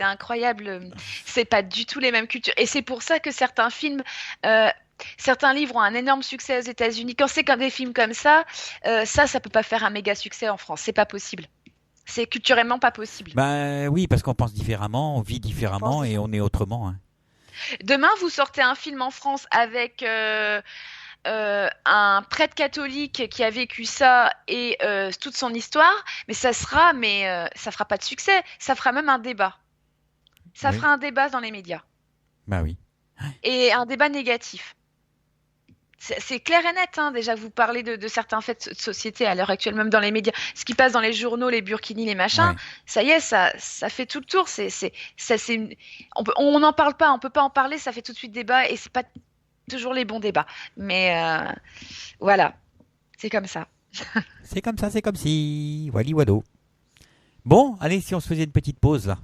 Speaker 2: incroyable. C'est pas du tout les mêmes cultures. Et c'est pour ça que certains films, certains livres ont un énorme succès aux États-Unis. Quand c'est comme des films comme ça peut pas faire un méga succès en France. C'est pas possible. C'est culturellement pas possible.
Speaker 1: Ben oui, parce qu'on pense différemment, on vit
Speaker 2: On pense
Speaker 1: différemment et on est autrement. Hein.
Speaker 2: Demain, vous sortez un film en France avec un prêtre catholique qui a vécu ça et toute son histoire, mais ça fera pas de succès. Ça fera même un débat. Ça
Speaker 1: Oui.
Speaker 2: fera un débat dans les médias.
Speaker 1: Ben oui.
Speaker 2: Et un débat négatif. C'est clair et net, hein. Déjà, vous parlez de certains faits de société à l'heure actuelle, même dans les médias. Ce qui passe dans les journaux, les burkinis, les machins,
Speaker 1: Ouais.
Speaker 2: ça y est, ça fait tout le tour. On n'en parle pas, on peut pas en parler, ça fait tout de suite débat et c'est pas toujours les bons débats. Mais voilà, c'est comme ça.
Speaker 1: C'est comme ça, c'est comme si. Wally Wado. Bon, allez, si on se faisait une petite pause là.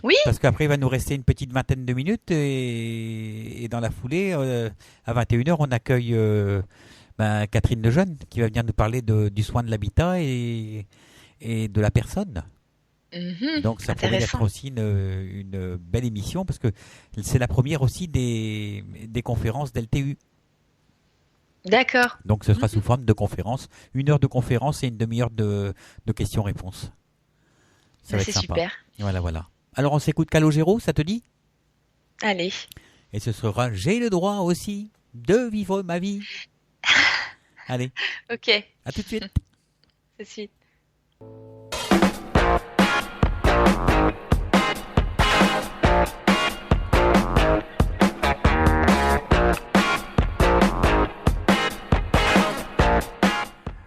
Speaker 2: Oui,
Speaker 1: Parce qu'après, il va nous rester une petite vingtaine de minutes et dans la foulée, à 21h, on accueille Catherine Lejeune qui va venir nous parler du soin de l'habitat et de la personne. Donc ça promet d'être
Speaker 2: intéressant.
Speaker 1: aussi une belle émission parce que c'est la première aussi des conférences d'LTU.
Speaker 2: D'accord.
Speaker 1: Donc ce sera sous forme de conférence, 1 heure de conférence et une demi-heure de questions-réponses. Ça
Speaker 2: Bah,
Speaker 1: va
Speaker 2: c'est
Speaker 1: être sympa.
Speaker 2: super.
Speaker 1: Voilà, voilà. Alors on s'écoute Calogero, ça te dit?
Speaker 2: Allez.
Speaker 1: Et ce sera J'ai le droit aussi de vivre ma vie. Allez,
Speaker 2: Ok.
Speaker 1: à tout de suite.
Speaker 2: Tout de suite.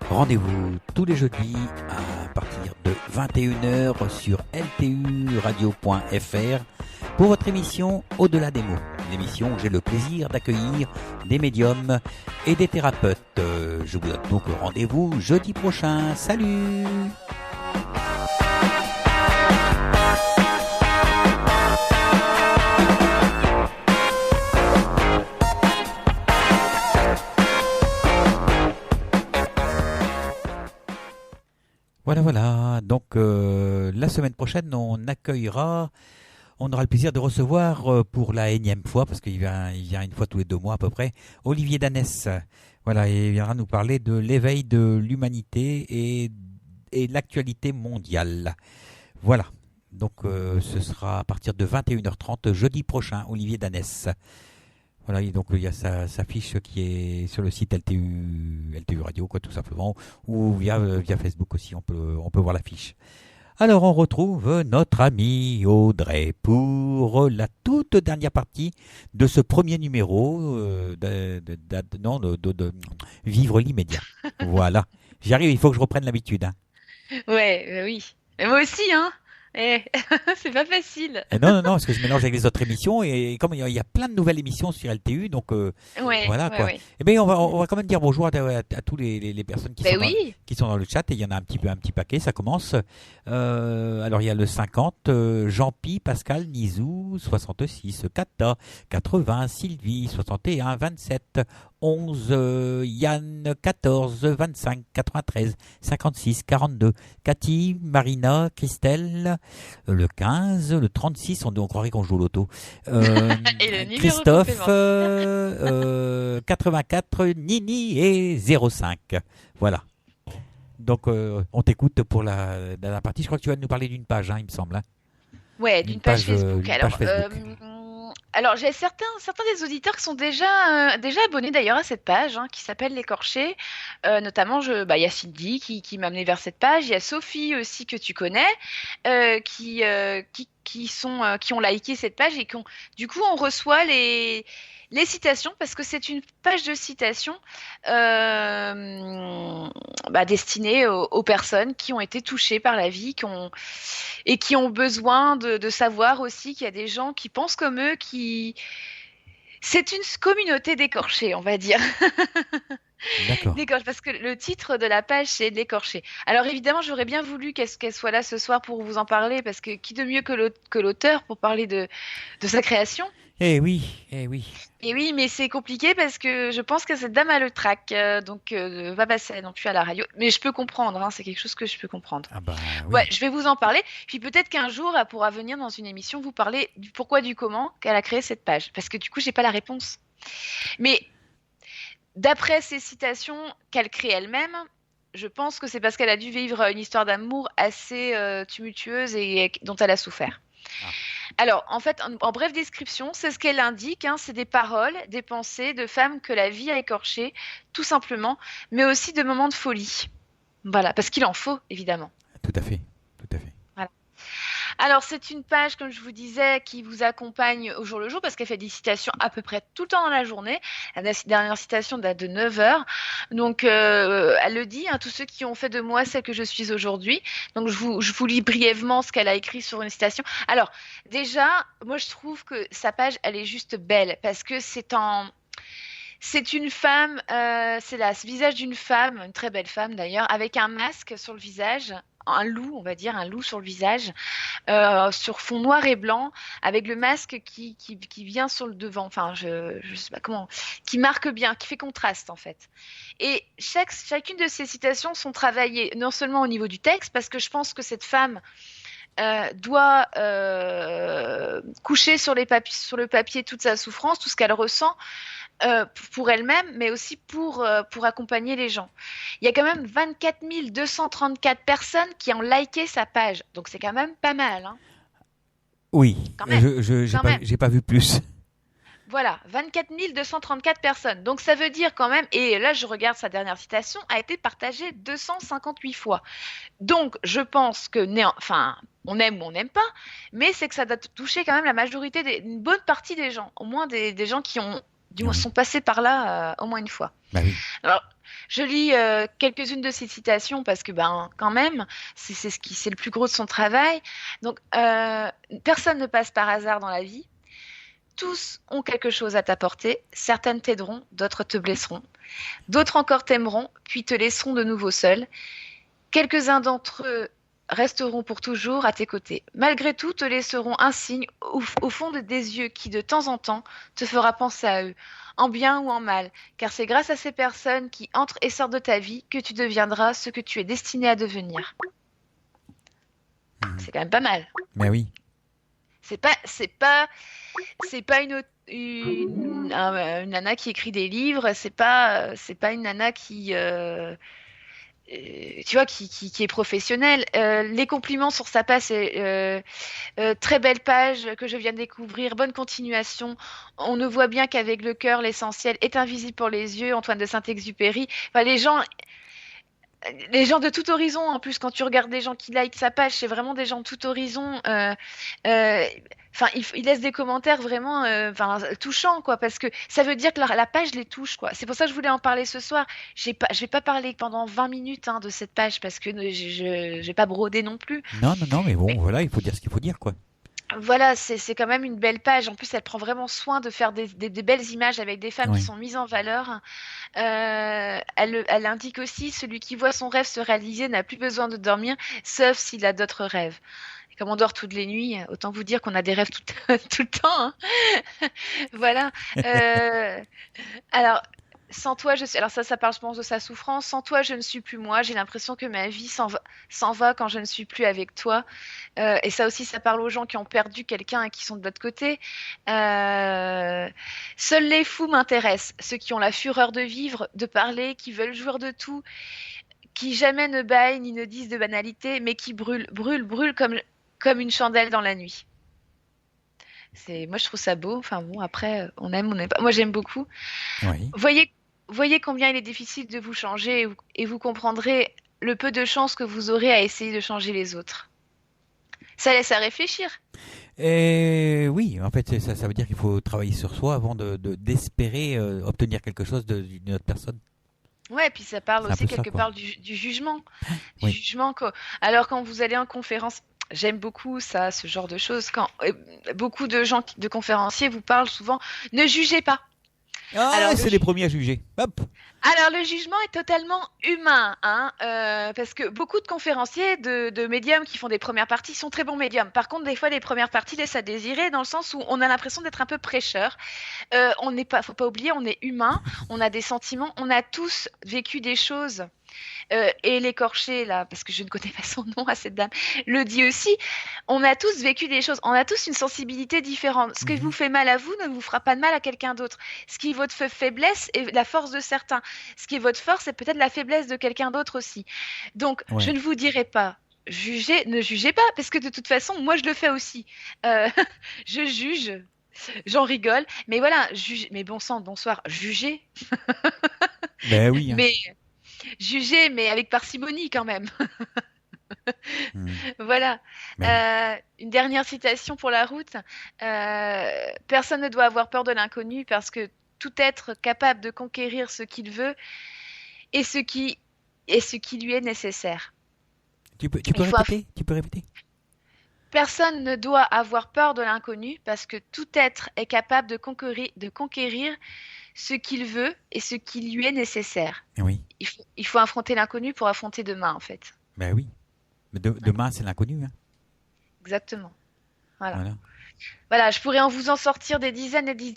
Speaker 1: Rendez-vous tous les jeudis à partir de 21h sur lturadio.fr pour votre émission Au-delà des mots. L'émission où j'ai le plaisir d'accueillir des médiums et des thérapeutes. Je vous donne donc rendez-vous jeudi prochain. Salut! Voilà, voilà. Donc, la semaine prochaine, on aura le plaisir de recevoir pour la énième fois, parce qu'il vient une fois tous les 2 mois à peu près, Olivier Danès. Voilà, et il viendra nous parler de l'éveil de l'humanité et l'actualité mondiale. Voilà. Donc, ce sera à partir de 21h30 jeudi prochain, Olivier Danès. Voilà, et donc il y a sa fiche qui est sur le site LTU Radio, quoi, tout simplement, ou via Facebook aussi, on peut voir la fiche. Alors on retrouve notre amie Audrey pour la toute dernière partie de ce premier numéro de Vivre l'immédiat. Voilà, j'y arrive, il faut que je reprenne l'habitude. Hein.
Speaker 2: Ouais, oui. Et moi aussi, hein. Eh, c'est pas facile.
Speaker 1: Et non, parce que je mélange avec les autres émissions et comme il y a plein de nouvelles émissions sur LTU, donc
Speaker 2: Ouais,
Speaker 1: voilà
Speaker 2: ouais,
Speaker 1: quoi.
Speaker 2: ouais.
Speaker 1: Eh bien, on va quand même dire bonjour à tous les personnes
Speaker 2: Ben oui.
Speaker 1: qui sont dans le chat et il y en a un petit paquet. Ça commence. Alors il y a le 50, Jean-Pi, Pascal, Nizou, 66, Kata, 80, Sylvie, 61, 27, 11, Yann, 14, 25, 93, 56, 42, Cathy, Marina, Christelle, le 15, le 36, on croirait qu'on joue au loto.
Speaker 2: Et le numéro
Speaker 1: Christophe,
Speaker 2: complémentaire.
Speaker 1: 84, Nini et 05. Voilà. Donc, on t'écoute pour la partie. Je crois que tu vas nous parler d'une page, hein, il me semble. Hein.
Speaker 2: Ouais, d'une page Facebook.
Speaker 1: D'une page Facebook.
Speaker 2: Alors, j'ai certains des auditeurs qui sont déjà abonnés d'ailleurs à cette page, hein, qui s'appelle L'Écorché. Notamment, il y a Cindy qui m'a amené vers cette page. Il y a Sophie aussi que tu connais, qui ont liké cette page et du coup, on reçoit les citations, parce que c'est une page de citations destinée aux personnes qui ont été touchées par la vie, et qui ont besoin de savoir aussi qu'il y a des gens qui pensent comme eux, C'est une communauté d'écorchés, on va dire.
Speaker 1: D'accord.
Speaker 2: D'écorchés, parce que le titre de la page, c'est l'écorché. Alors évidemment, j'aurais bien voulu qu'elle soit là ce soir pour vous en parler, parce que qui de mieux que l'auteur pour parler de sa création?
Speaker 1: Eh oui, eh oui.
Speaker 2: Et oui, mais c'est compliqué parce que je pense que cette dame a le trac, donc va passer non plus à la radio. Mais je peux comprendre, hein, c'est quelque chose que je peux comprendre.
Speaker 1: Ah bah
Speaker 2: Ouais,
Speaker 1: oui.
Speaker 2: je vais vous en parler. Puis peut-être qu'un jour, elle pourra venir dans une émission vous parler du pourquoi, du comment qu'elle a créé cette page. Parce que du coup, j'ai pas la réponse. Mais d'après ces citations qu'elle crée elle-même, je pense que c'est parce qu'elle a dû vivre une histoire d'amour assez tumultueuse et dont elle a souffert.
Speaker 1: Ah.
Speaker 2: Alors, en fait, en brève description, c'est ce qu'elle indique, hein, c'est des paroles, des pensées de femmes que la vie a écorchées, tout simplement, mais aussi de moments de folie. Voilà, parce qu'il en faut, évidemment.
Speaker 1: Tout à fait, tout à fait.
Speaker 2: Voilà. Alors, c'est une page, comme je vous disais, qui vous accompagne au jour le jour, parce qu'elle fait des citations à peu près tout le temps dans la journée. La dernière citation date de 9 heures. Donc, elle le dit, hein, tous ceux qui ont fait de moi celle que je suis aujourd'hui. Donc, je vous lis brièvement ce qu'elle a écrit sur une citation. Alors, déjà, moi, je trouve que sa page, elle est juste belle, parce que c'est une femme, c'est le visage d'une femme, une très belle femme d'ailleurs, avec un masque sur le visage, un loup, on va dire, un loup sur le visage, sur fond noir et blanc, avec le masque qui vient sur le devant, enfin, je sais pas comment, qui marque bien, qui fait contraste en fait. Et chacune de ces citations sont travaillées non seulement au niveau du texte, parce que je pense que cette femme doit coucher sur le papier toute sa souffrance, tout ce qu'elle ressent, pour elle-même, mais aussi pour accompagner les gens. Il y a quand même 24 234 personnes qui ont liké sa page. Donc c'est quand même pas mal. Hein.
Speaker 1: Oui,
Speaker 2: Quand même. Quand même.
Speaker 1: j'ai pas vu plus.
Speaker 2: Voilà, 24 234 personnes. Donc ça veut dire quand même, et là je regarde sa dernière citation, a été partagée 258 fois. Donc je pense que, enfin, on aime ou on n'aime pas, mais c'est que ça doit toucher quand même la majorité, une bonne partie des gens, au moins des gens qui ont du moins,
Speaker 1: Oui.
Speaker 2: sont passés par là au moins une fois.
Speaker 1: Bah oui.
Speaker 2: Alors, je lis quelques-unes de ces citations parce que, quand même, c'est le plus gros de son travail. Donc, personne ne passe par hasard dans la vie. Tous ont quelque chose à t'apporter. Certaines t'aideront, d'autres te blesseront. D'autres encore t'aimeront, puis te laisseront de nouveau seul. Quelques-uns d'entre eux resteront pour toujours à tes côtés. Malgré tout, te laisseront un signe au fond des yeux qui, de temps en temps, te fera penser à eux, en bien ou en mal, car c'est grâce à ces personnes qui entrent et sortent de ta vie que tu deviendras ce que tu es destiné à devenir. C'est quand même pas mal.
Speaker 1: Mais oui.
Speaker 2: C'est pas une nana qui écrit des livres, c'est pas une nana qui tu vois, qui est professionnelle. Les compliments sur sa page, c'est très belle page que je viens de découvrir, bonne continuation. On ne voit bien qu'avec le cœur, l'essentiel est invisible pour les yeux. Antoine de Saint-Exupéry. Enfin, les gens de tout horizon, en plus, quand tu regardes les gens qui like sa page, c'est vraiment des gens de tout horizon. Enfin, il laisse des commentaires vraiment touchants, quoi, parce que ça veut dire que la page les touche, quoi. C'est pour ça que je voulais en parler ce soir. Je vais pas parler pendant 20 minutes de cette page, parce que je vais pas broder non plus.
Speaker 1: Non, mais bon,
Speaker 2: Mais
Speaker 1: voilà, il faut dire ce qu'il faut dire, quoi.
Speaker 2: voilà, c'est quand même une belle page. En plus, elle prend vraiment soin de faire des belles images avec des femmes qui
Speaker 1: Oui.
Speaker 2: sont mises en valeur. Elle indique aussi, celui qui voit son rêve se réaliser n'a plus besoin de dormir, sauf s'il a d'autres rêves. Et comme on dort toutes les nuits, autant vous dire qu'on a des rêves tout le temps. Hein. Voilà. Alors, sans toi, je suis. Alors ça parle, je pense, de sa souffrance. Sans toi, je ne suis plus moi. J'ai l'impression que ma vie s'en va quand je ne suis plus avec toi. Et ça aussi, ça parle aux gens qui ont perdu quelqu'un et qui sont de l'autre côté. Seuls les fous m'intéressent, ceux qui ont la fureur de vivre, de parler, qui veulent jouir de tout, qui jamais ne bâillent ni ne disent de banalité, mais qui brûlent comme une chandelle dans la nuit. Moi, je trouve ça beau. Enfin bon, après, on aime, on n'aime pas. Moi, j'aime beaucoup.
Speaker 1: Oui.
Speaker 2: Voyez combien il est difficile de vous changer et vous comprendrez le peu de chance que vous aurez à essayer de changer les autres. Ça laisse à réfléchir.
Speaker 1: Et oui, en fait, ça veut dire qu'il faut travailler sur soi avant d'espérer obtenir quelque chose d'une autre personne.
Speaker 2: Ouais, puis ça parle
Speaker 1: C'est un
Speaker 2: aussi
Speaker 1: peu ça,
Speaker 2: quelque
Speaker 1: quoi.
Speaker 2: part du jugement. Du
Speaker 1: Oui.
Speaker 2: jugement alors quand vous allez en conférence, j'aime beaucoup ça, ce genre de choses. Quand beaucoup de gens, de conférenciers vous parlent souvent, ne jugez pas.
Speaker 1: Ah,
Speaker 2: Alors le,
Speaker 1: c'est les premiers à juger. Hop.
Speaker 2: alors le jugement est totalement humain, hein, parce que beaucoup de conférenciers, de médiums qui font des premières parties sont très bons médiums. Par contre, des fois, les premières parties laissent à désirer dans le sens où on a l'impression d'être un peu prêcheur. On n'est pas, faut pas oublier, on est humain, on a des sentiments, on a tous vécu des choses. Et l'écorché, là, parce que je ne connais pas son nom à cette dame, le dit aussi, on a tous vécu des choses, on a tous une sensibilité différente. Ce qui vous
Speaker 1: Mhm.
Speaker 2: fait mal à vous ne vous fera pas de mal à quelqu'un d'autre. Ce qui est votre faiblesse est la force de certains. Ce qui est votre force est peut-être la faiblesse de quelqu'un d'autre aussi. Donc, je
Speaker 1: Ouais.
Speaker 2: ne vous dirai pas, jugez, ne jugez pas, parce que de toute façon, moi, je le fais aussi. Euh, je juge, j'en rigole, mais voilà, mais bon sang, bonsoir, jugez,
Speaker 1: Ben oui, hein.
Speaker 2: mais jugez, mais avec parcimonie quand même.
Speaker 1: Mhm.
Speaker 2: Voilà.
Speaker 1: Ben oui.
Speaker 2: Une dernière citation pour la route. Personne ne doit avoir peur de l'inconnu parce que tout être capable de conquérir ce qu'il veut et ce qui lui est nécessaire.
Speaker 1: Tu peux
Speaker 2: Il faut aff-
Speaker 1: répéter? Tu peux répéter?
Speaker 2: Personne ne doit avoir peur de l'inconnu parce que tout être est capable de conquérir ce qu'il veut et ce qui lui est nécessaire.
Speaker 1: Oui.
Speaker 2: Il faut affronter l'inconnu pour affronter demain, en fait.
Speaker 1: Ben oui. Mais
Speaker 2: Ouais,
Speaker 1: demain, c'est l'inconnu, hein.
Speaker 2: exactement. Voilà.
Speaker 1: Voilà.
Speaker 2: Voilà, je pourrais vous en sortir des dizaines et des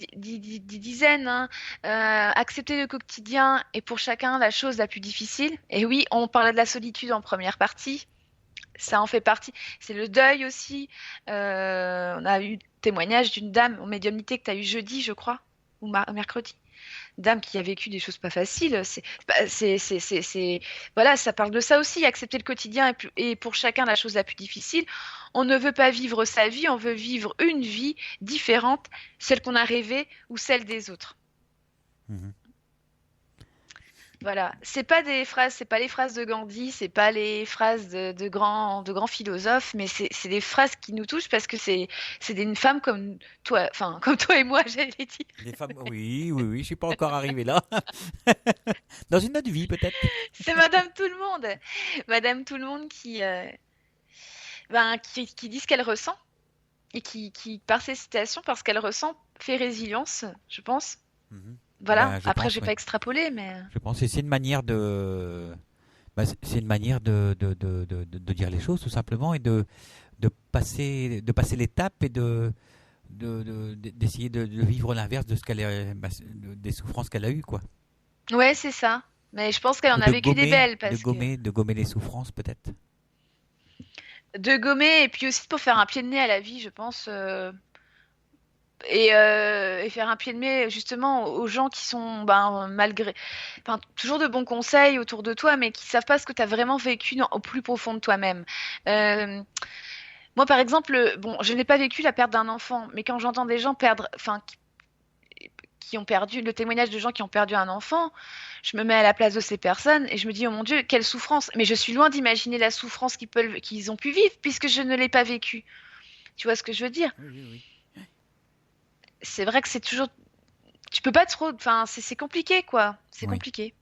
Speaker 2: dizaines, hein. Accepter le quotidien est pour chacun la chose la plus difficile. Et oui, on parlait de la solitude en première partie. Ça en fait partie. C'est le deuil aussi. On a eu témoignage d'une dame en médiumnité que tu as eu jeudi, je crois, ou mercredi. Dame qui a vécu des choses pas faciles. Voilà, ça parle de ça aussi. Accepter le quotidien est pour chacun la chose la plus difficile. On ne veut pas vivre sa vie, on veut vivre une vie différente, celle qu'on a rêvée ou celle des autres.
Speaker 1: Mhm.
Speaker 2: Voilà, c'est pas les phrases de Gandhi, c'est pas les phrases de grands philosophes, mais c'est des phrases qui nous touchent parce que c'est une femme comme toi, enfin comme toi et moi, j'allais dire.
Speaker 1: Des femmes, oui, oui, oui, je suis pas encore arrivé là. Dans une autre vie, peut-être.
Speaker 2: C'est Madame Tout le Monde, Madame Tout le Monde qui dit ce qu'elle ressent et qui par ces citations, parce qu'elle ressent, fait résilience, je pense.
Speaker 1: Mhm.
Speaker 2: Voilà.
Speaker 1: Ben, je
Speaker 2: Après,
Speaker 1: pense,
Speaker 2: j'ai
Speaker 1: oui.
Speaker 2: pas extrapolé, mais
Speaker 1: Je pense que c'est une manière c'est une manière de dire les choses, tout simplement, et de passer l'étape et d'essayer de vivre l'inverse de ce qu'elle a, des souffrances qu'elle a eues, quoi.
Speaker 2: ouais, c'est ça. Mais je pense qu'elle
Speaker 1: Ou
Speaker 2: en a vécu des belles parce que
Speaker 1: de gommer les souffrances, peut-être.
Speaker 2: de gommer et puis aussi pour faire un pied de nez à la vie, je pense. Et faire un pied de nez justement aux gens qui sont toujours de bons conseils autour de toi, mais qui savent pas ce que tu as vraiment vécu au plus profond de toi-même. Euh, Moi, par exemple, bon, je n'ai pas vécu la perte d'un enfant, mais quand j'entends des gens perdre, enfin, qui ont perdu, le témoignage de gens qui ont perdu un enfant, je me mets à la place de ces personnes et je me dis, oh mon Dieu, quelle souffrance. Mais je suis loin d'imaginer la souffrance qu'ils ont pu vivre puisque je ne l'ai pas vécue. Tu vois ce que je veux dire?
Speaker 1: Oui, oui, oui.
Speaker 2: C'est vrai que c'est toujours, tu peux pas trop, enfin, c'est compliqué, quoi. C'est
Speaker 1: Oui,
Speaker 2: compliqué.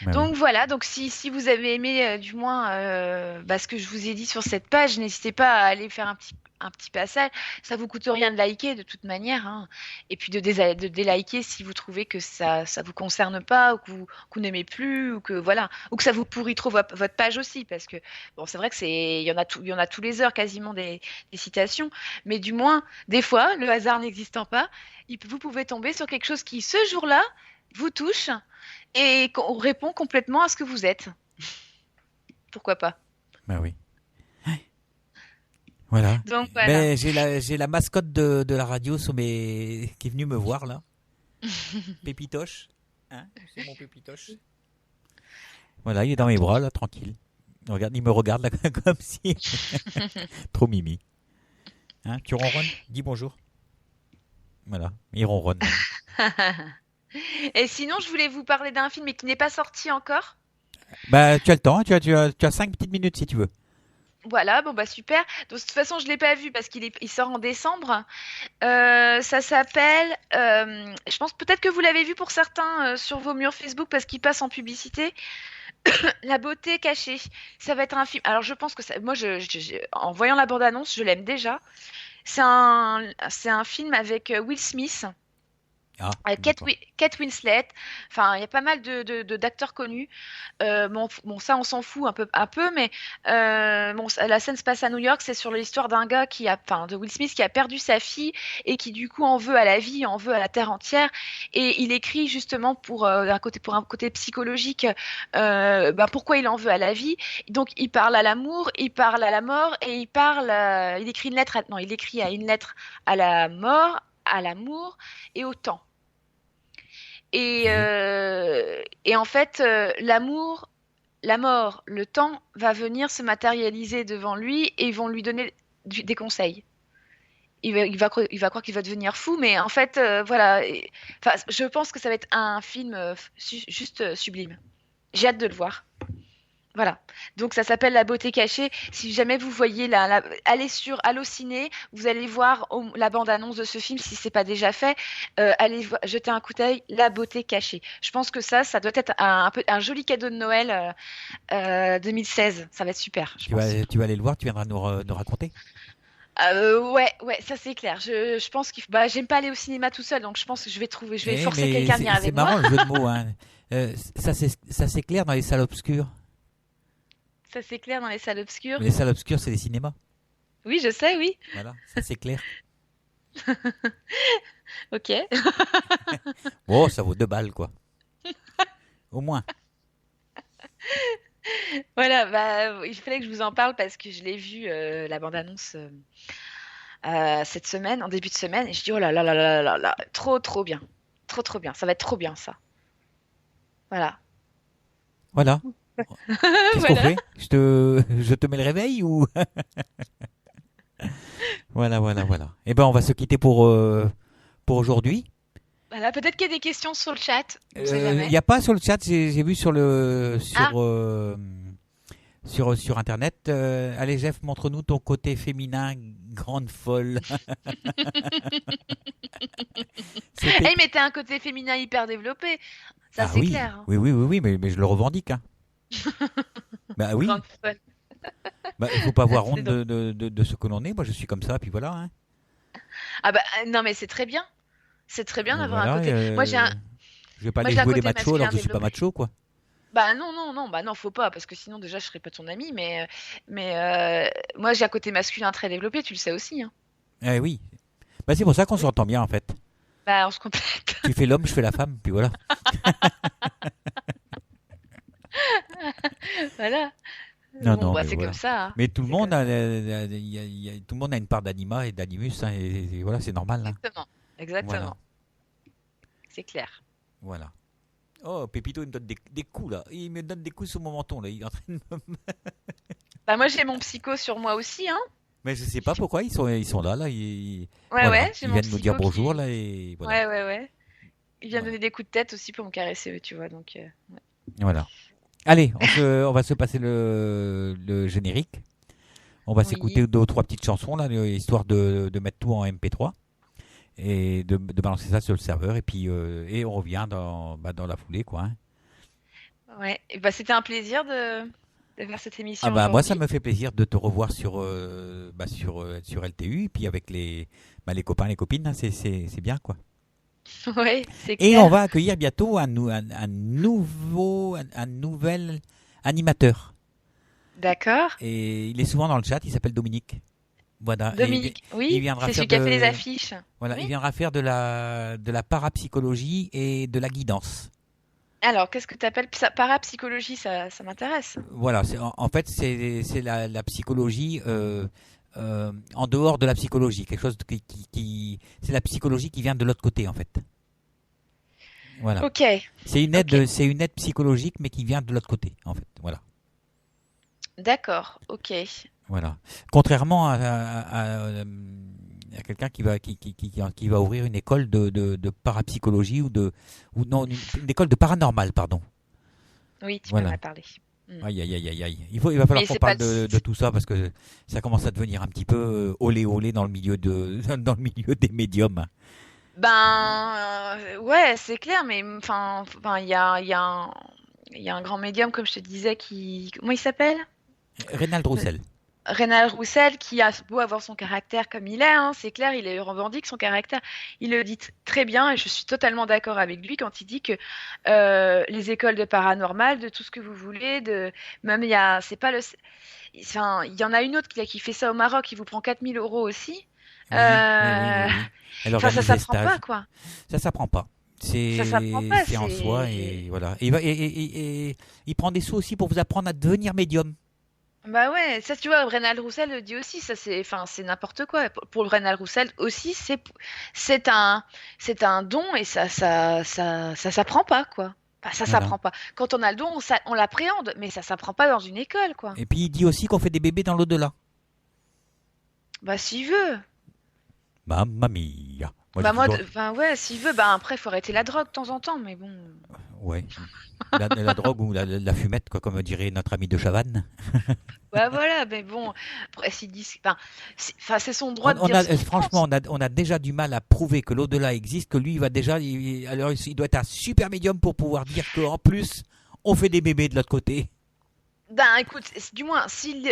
Speaker 1: bah oui.
Speaker 2: Donc voilà, donc si vous avez aimé du moins ce que je vous ai dit sur cette page, n'hésitez pas à aller faire un petit passage. Ça vous coûte rien de liker de toute manière, hein. Et puis de déliker si vous trouvez que ça vous concerne pas ou que vous n'aimez plus ou que voilà, ou que ça vous pourrit trop votre page aussi parce que bon, c'est vrai que il y en a tous les heures quasiment des citations, mais du moins des fois, le hasard n'existant pas, vous pouvez tomber sur quelque chose qui ce jour-là vous touche et qu'on répond complètement à ce que vous êtes. Pourquoi pas?
Speaker 1: Bah oui. Voilà.
Speaker 2: Donc voilà.
Speaker 1: Mais j'ai la mascotte de la radio qui est venue me voir là. Pépitoche. Hein, c'est mon Pépitoche. Voilà, il est dans mes bras là, tranquille. Il me regarde là comme si. Trop mimi. Hein, tu ronronnes? Dis bonjour. Voilà, il ronronne.
Speaker 2: Et sinon, je voulais vous parler d'un film mais qui n'est pas sorti encore.
Speaker 1: Bah, tu as le temps, hein, tu as 5 petites minutes si tu veux.
Speaker 2: Voilà, bon bah super. Donc, de toute façon, je l'ai pas vu parce il sort en décembre. Ça s'appelle, je pense peut-être que vous l'avez vu pour certains sur vos murs Facebook parce qu'il passe en publicité. La beauté cachée. Ça va être un film. Alors je pense que ça, moi, en voyant la bande-annonce, je l'aime déjà. C'est un film avec Will Smith.
Speaker 1: Ah,
Speaker 2: Kate,
Speaker 1: d'accord.
Speaker 2: Kate Winslet, enfin il y a pas mal d'acteurs connus. Bon, ça on s'en fout un peu, mais la scène se passe à New York, c'est sur l'histoire d'un gars enfin de Will Smith qui a perdu sa fille et qui du coup en veut à la vie, en veut à la terre entière. Et il écrit justement pour un côté psychologique, pourquoi il en veut à la vie. Donc il parle à l'amour, il parle à la mort et il écrit une lettre, non il écrit à une lettre à la mort, à l'amour et au temps.
Speaker 1: Ok.
Speaker 2: Et en fait, l'amour, la mort, le temps va venir se matérialiser devant lui et ils vont lui donner des conseils. Il va croire qu'il va devenir fou, mais en fait, voilà. Enfin, je pense que ça va être un film juste sublime. J'ai hâte de le voir. Voilà. Donc ça s'appelle La beauté cachée. Si jamais vous voyez allez sur Allociné, vous allez voir la bande-annonce de ce film si c'est pas déjà fait. Jeter un coup d'œil, La beauté cachée. Je pense que ça doit être un peu un joli cadeau de Noël 2016. Ça va être super, je pense.
Speaker 1: Tu vas aller le voir, tu viendras nous raconter.
Speaker 2: Ouais, ça c'est clair. Je pense j'aime pas aller au cinéma tout seul, donc je pense que je vais forcer
Speaker 1: Mais
Speaker 2: quelqu'un à venir
Speaker 1: c'est
Speaker 2: avec moi.
Speaker 1: marrant le jeu de mots, hein. Ça s'éclaire dans les salles obscures.
Speaker 2: Ça c'est clair dans les salles obscures.
Speaker 1: Mais les salles obscures, c'est les cinémas.
Speaker 2: Oui, je sais, oui.
Speaker 1: Voilà, ça s'éclaire.
Speaker 2: Ok.
Speaker 1: Bon, ça vaut 2 balles, quoi. Au moins.
Speaker 2: Voilà, il fallait que je vous en parle parce que je l'ai vu la bande-annonce cette semaine, en début de semaine, et je dis oh là là là là là là, trop bien, trop bien, ça va être trop bien ça. Voilà.
Speaker 1: Voilà. Qu'est-ce qu'on
Speaker 2: Voilà.
Speaker 1: fait? Je te mets le réveil ou? Voilà, voilà, voilà. Eh ben, on va se quitter pour aujourd'hui.
Speaker 2: Voilà, peut-être qu'il y a des questions sur le chat, on sait
Speaker 1: Il
Speaker 2: jamais.
Speaker 1: n'y a pas sur le chat, j'ai vu
Speaker 2: Ah,
Speaker 1: sur Internet. Allez, Jeff, montre-nous ton côté féminin, grande folle. C'était.
Speaker 2: mais t'as un côté féminin hyper développé, ça
Speaker 1: Ah
Speaker 2: c'est
Speaker 1: oui,
Speaker 2: clair, hein.
Speaker 1: oui, mais je le revendique, hein. Bah oui,
Speaker 2: Grande folle.
Speaker 1: bah, il faut pas avoir honte
Speaker 2: C'est drôle.
Speaker 1: de ce que l'on est. Moi, je suis comme ça, puis voilà, hein.
Speaker 2: Ah bah non mais c'est très bien. C'est très bien d'avoir un
Speaker 1: Voilà,
Speaker 2: côté.
Speaker 1: je vais pas
Speaker 2: Moi
Speaker 1: aller
Speaker 2: j'ai un
Speaker 1: jouer les
Speaker 2: côté
Speaker 1: machos alors
Speaker 2: masculin
Speaker 1: que je suis pas
Speaker 2: développé.
Speaker 1: macho, quoi.
Speaker 2: Bah non, non, non, bah non, faut pas, parce que sinon déjà je serais pas ton ami, mais moi j'ai un côté masculin très développé, tu le sais aussi, hein.
Speaker 1: Eh oui. Bah, c'est pour ça qu'on
Speaker 2: Oui.
Speaker 1: s'entend bien, en fait.
Speaker 2: Bah on se complète.
Speaker 1: Tu fais l'homme, je fais la femme, puis voilà.
Speaker 2: Voilà.
Speaker 1: Non,
Speaker 2: Bon
Speaker 1: non,
Speaker 2: bah
Speaker 1: mais
Speaker 2: c'est comme
Speaker 1: voilà.
Speaker 2: ça, hein.
Speaker 1: Mais tout le
Speaker 2: C'est comme
Speaker 1: monde
Speaker 2: ça.
Speaker 1: tout le monde a une part d'anima et d'animus, hein, et voilà, c'est normal, hein.
Speaker 2: Exactement.
Speaker 1: Voilà,
Speaker 2: Exactement. C'est clair.
Speaker 1: voilà. Oh, Pépito, il me donne des coups, là. Il me donne des coups sur mon menton, là. Il est en train de
Speaker 2: Bah moi j'ai mon psycho sur moi aussi, hein.
Speaker 1: Mais je sais pas pourquoi ils sont là, là.
Speaker 2: Ouais,
Speaker 1: Voilà,
Speaker 2: ouais, j'ai
Speaker 1: ils
Speaker 2: mon
Speaker 1: viennent nous dire
Speaker 2: psycho
Speaker 1: bonjour,
Speaker 2: qui.
Speaker 1: là, et voilà.
Speaker 2: Ouais, ouais, ouais. Il vient me
Speaker 1: Voilà.
Speaker 2: donner des coups de tête aussi pour me caresser, tu vois, donc. Ouais.
Speaker 1: Voilà. Allez, on va se passer le générique. On va
Speaker 2: Oui.
Speaker 1: s'écouter 2 ou 3 petites chansons, là, histoire de mettre tout en MP3 et de balancer ça sur le serveur. Et on revient dans la foulée, quoi, hein.
Speaker 2: Ouais. Et bah c'était un plaisir de faire cette
Speaker 1: Ah
Speaker 2: émission
Speaker 1: bah moi ça
Speaker 2: aujourd'hui.
Speaker 1: me fait plaisir de te revoir sur LTU et puis avec les copains les copines, hein, c'est bien, quoi.
Speaker 2: Ouais, c'est
Speaker 1: Et on
Speaker 2: clair.
Speaker 1: va accueillir bientôt un nouvel animateur.
Speaker 2: D'accord.
Speaker 1: Et il est souvent dans le chat, il s'appelle Dominique. Voilà,
Speaker 2: Dominique,
Speaker 1: il
Speaker 2: oui,
Speaker 1: viendra
Speaker 2: c'est
Speaker 1: faire
Speaker 2: celui qui a fait les
Speaker 1: de
Speaker 2: affiches.
Speaker 1: voilà, il
Speaker 2: Oui.
Speaker 1: viendra faire de la parapsychologie et de la guidance.
Speaker 2: Alors, qu'est-ce que tu appelles parapsychologie? Ça m'intéresse.
Speaker 1: Voilà, en fait c'est la psychologie en dehors de la psychologie, quelque chose c'est la psychologie qui vient de l'autre côté, en fait. Voilà.
Speaker 2: Ok, ok,
Speaker 1: C'est une aide psychologique, mais qui vient de l'autre côté, en fait. Voilà.
Speaker 2: d'accord, ok.
Speaker 1: Voilà. Contrairement à quelqu'un qui va ouvrir une école de parapsychologie ou non, une école de paranormal, pardon.
Speaker 2: Oui, tu m'en
Speaker 1: Voilà.
Speaker 2: as parlé.
Speaker 1: Aïe, aïe, aïe, aïe, aïe. Il va falloir
Speaker 2: Mais
Speaker 1: qu'on
Speaker 2: c'est
Speaker 1: parle
Speaker 2: pas le...
Speaker 1: de tout ça parce que ça commence à devenir un petit peu olé olé dans le milieu dans le milieu des médiums.
Speaker 2: Ben, ouais, c'est clair, mais il y a un grand médium, comme je te disais, qui... Comment il s'appelle?
Speaker 1: Reynald Roussel.
Speaker 2: Rénal Roussel, qui a beau avoir son caractère comme il est, hein, c'est clair, il revendique son caractère. Il le dit très bien et je suis totalement d'accord avec lui quand il dit que les écoles de paranormal, de tout ce que vous voulez, même c'est pas le, enfin, il y en a une autre qui fait ça au Maroc, qui vous prend 4 000 € aussi.
Speaker 1: Oui, oui, oui, oui,
Speaker 2: Euh,
Speaker 1: oui. Elle
Speaker 2: Enfin, ça
Speaker 1: organise des
Speaker 2: s'apprend pas,
Speaker 1: stages.
Speaker 2: quoi.
Speaker 1: Ça s'apprend pas.
Speaker 2: Ça s'apprend pas,
Speaker 1: C'est en soi
Speaker 2: c'est...
Speaker 1: et voilà. Et il prend des sous aussi pour vous apprendre à devenir médium.
Speaker 2: Bah ouais, ça tu vois, Brennal Roussel le dit aussi, ça c'est n'importe quoi. Pour le Brennal Roussel aussi, c'est un c'est un don et ça s'apprend pas quoi. Enfin, ça
Speaker 1: Voilà.
Speaker 2: s'apprend pas. Quand on a le don, on l'appréhende, mais ça s'apprend pas dans une école quoi.
Speaker 1: Et puis il dit aussi qu'on fait des bébés dans l'au-delà.
Speaker 2: Bah s'il veut.
Speaker 1: Mamma mia. Moi,
Speaker 2: Bah
Speaker 1: j'ai
Speaker 2: moi,
Speaker 1: toujours...
Speaker 2: enfin ouais, s'il veut, bah après faut arrêter la drogue de temps en temps, mais bon.
Speaker 1: Ouais. La drogue ou la fumette, quoi, comme dirait notre ami de Chavannes.
Speaker 2: Bah voilà, mais bon, après s'il dit, enfin c'est son droit de dire ce qu'il
Speaker 1: Franchement,
Speaker 2: pense.
Speaker 1: on a déjà du mal à prouver que l'au-delà existe, que lui, il va déjà, alors il doit être un super médium pour pouvoir dire qu'en plus, on fait des bébés de l'autre côté.
Speaker 2: Ben écoute, du moins, s'il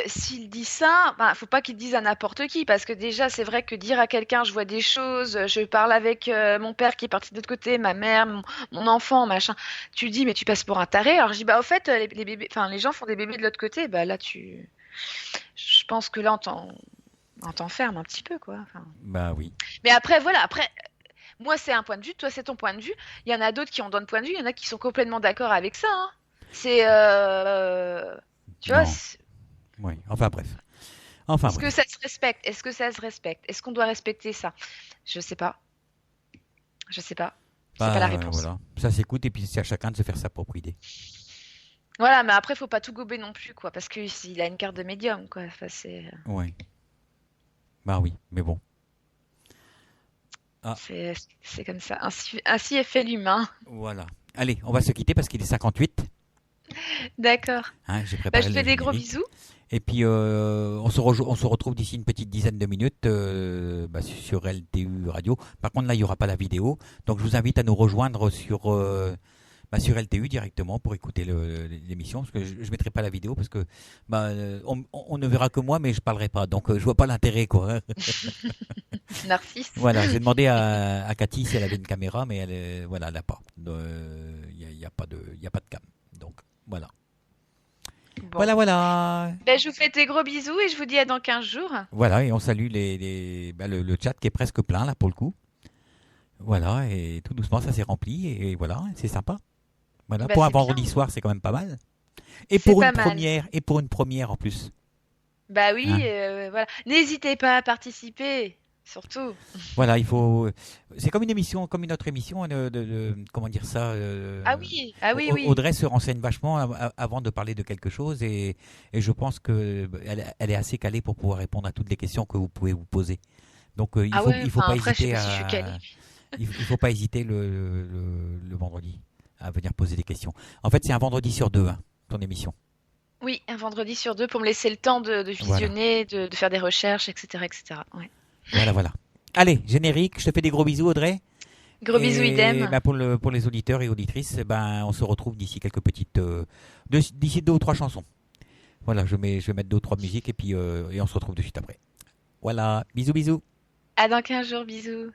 Speaker 2: dit ça, ben, faut pas qu'il dise à n'importe qui, parce que déjà, c'est vrai que dire à quelqu'un, je vois des choses, je parle avec mon père qui est parti de l'autre côté, ma mère, mon enfant, machin, tu dis, mais tu passes pour un taré. Alors je dis, bah au fait, les bébés, enfin, les gens font des bébés de l'autre côté, bah là, je pense que là, on t'enferme un petit peu, quoi. Enfin.
Speaker 1: Bah oui.
Speaker 2: Mais après, voilà, après, moi, c'est un point de vue, toi, c'est ton point de vue. Il y en a d'autres qui ont d'autres points de vue, il y en a qui sont complètement d'accord avec ça, hein. C'est, tu vois,
Speaker 1: Non. Oui. Enfin bref. Enfin
Speaker 2: est-ce que
Speaker 1: bref.
Speaker 2: ça se respecte? Est-ce que ça se respecte? Est-ce qu'on doit respecter ça? Je sais pas. Je sais pas. C'est pas la réponse.
Speaker 1: Voilà. Ça s'écoute et puis c'est à chacun de se faire sa propre idée.
Speaker 2: Voilà, mais après, faut pas tout gober non plus, quoi, parce que s'il a une carte de médium, quoi. Enfin,
Speaker 1: Oui. Bah oui, mais bon. Ah,
Speaker 2: c'est comme ça. Ainsi est fait l'humain.
Speaker 1: voilà. Allez, on va se quitter parce qu'il est 58.
Speaker 2: D'accord.
Speaker 1: Hein, j'ai
Speaker 2: Bah,
Speaker 1: préparé
Speaker 2: je
Speaker 1: le
Speaker 2: fais des gros
Speaker 1: générique.
Speaker 2: bisous.
Speaker 1: Et puis, on se retrouve d'ici une petite dizaine de minutes sur LTU Radio. Par contre, là, il n'y aura pas la vidéo. Donc, je vous invite à nous rejoindre sur LTU directement pour écouter l'émission. Parce que je ne mettrai pas la vidéo parce que on ne verra que moi, mais je ne parlerai pas. Donc, je vois pas l'intérêt, quoi.
Speaker 2: Narcisse.
Speaker 1: Voilà, j'ai demandé à Cathy si elle avait une caméra, mais elle n'a pas. Il n'y a pas de cam. Donc, voilà.
Speaker 2: Bon.
Speaker 1: Voilà.
Speaker 2: Ben, je vous fais des gros bisous et je vous dis à dans 15 jours.
Speaker 1: Voilà, et on salue le chat qui est presque plein, là, pour le coup. Voilà, et tout doucement, ça s'est rempli, et voilà, c'est sympa. Voilà,
Speaker 2: Bah,
Speaker 1: pour un
Speaker 2: c'est bien.
Speaker 1: vendredi soir, c'est quand même pas mal. Et
Speaker 2: C'est
Speaker 1: pour
Speaker 2: pas
Speaker 1: une
Speaker 2: mal.
Speaker 1: première, et pour une première en plus.
Speaker 2: Bah oui,
Speaker 1: Hein.
Speaker 2: voilà. N'hésitez pas à participer, surtout.
Speaker 1: Voilà, c'est comme une émission, comme une autre émission, comment dire ça
Speaker 2: Ah oui, ah oui, oui.
Speaker 1: Audrey se renseigne vachement avant de parler de quelque chose, et je pense que elle est assez calée pour pouvoir répondre à toutes les questions que vous pouvez vous poser. Donc
Speaker 2: Ah ouais,
Speaker 1: il faut
Speaker 2: enfin,
Speaker 1: pas
Speaker 2: après, je sais
Speaker 1: hésiter
Speaker 2: pas si je suis calée.
Speaker 1: il faut pas hésiter le vendredi à venir poser des questions. En fait, c'est un vendredi sur deux, hein, ton émission.
Speaker 2: Oui, un vendredi sur deux pour me laisser le temps de
Speaker 1: Voilà,
Speaker 2: visionner, de faire des recherches, etc., etc. Ouais.
Speaker 1: voilà. Allez, générique, je te fais des gros bisous, Audrey.
Speaker 2: Gros bisous,
Speaker 1: Et
Speaker 2: idem.
Speaker 1: ben, pour les auditeurs et auditrices, on se retrouve d'ici quelques petites, d'ici 2 ou 3 chansons. Voilà, je vais mettre 2 ou 3 musiques et puis et on se retrouve de suite après. Voilà, bisous, bisous.
Speaker 2: À dans 15 jours, bisous.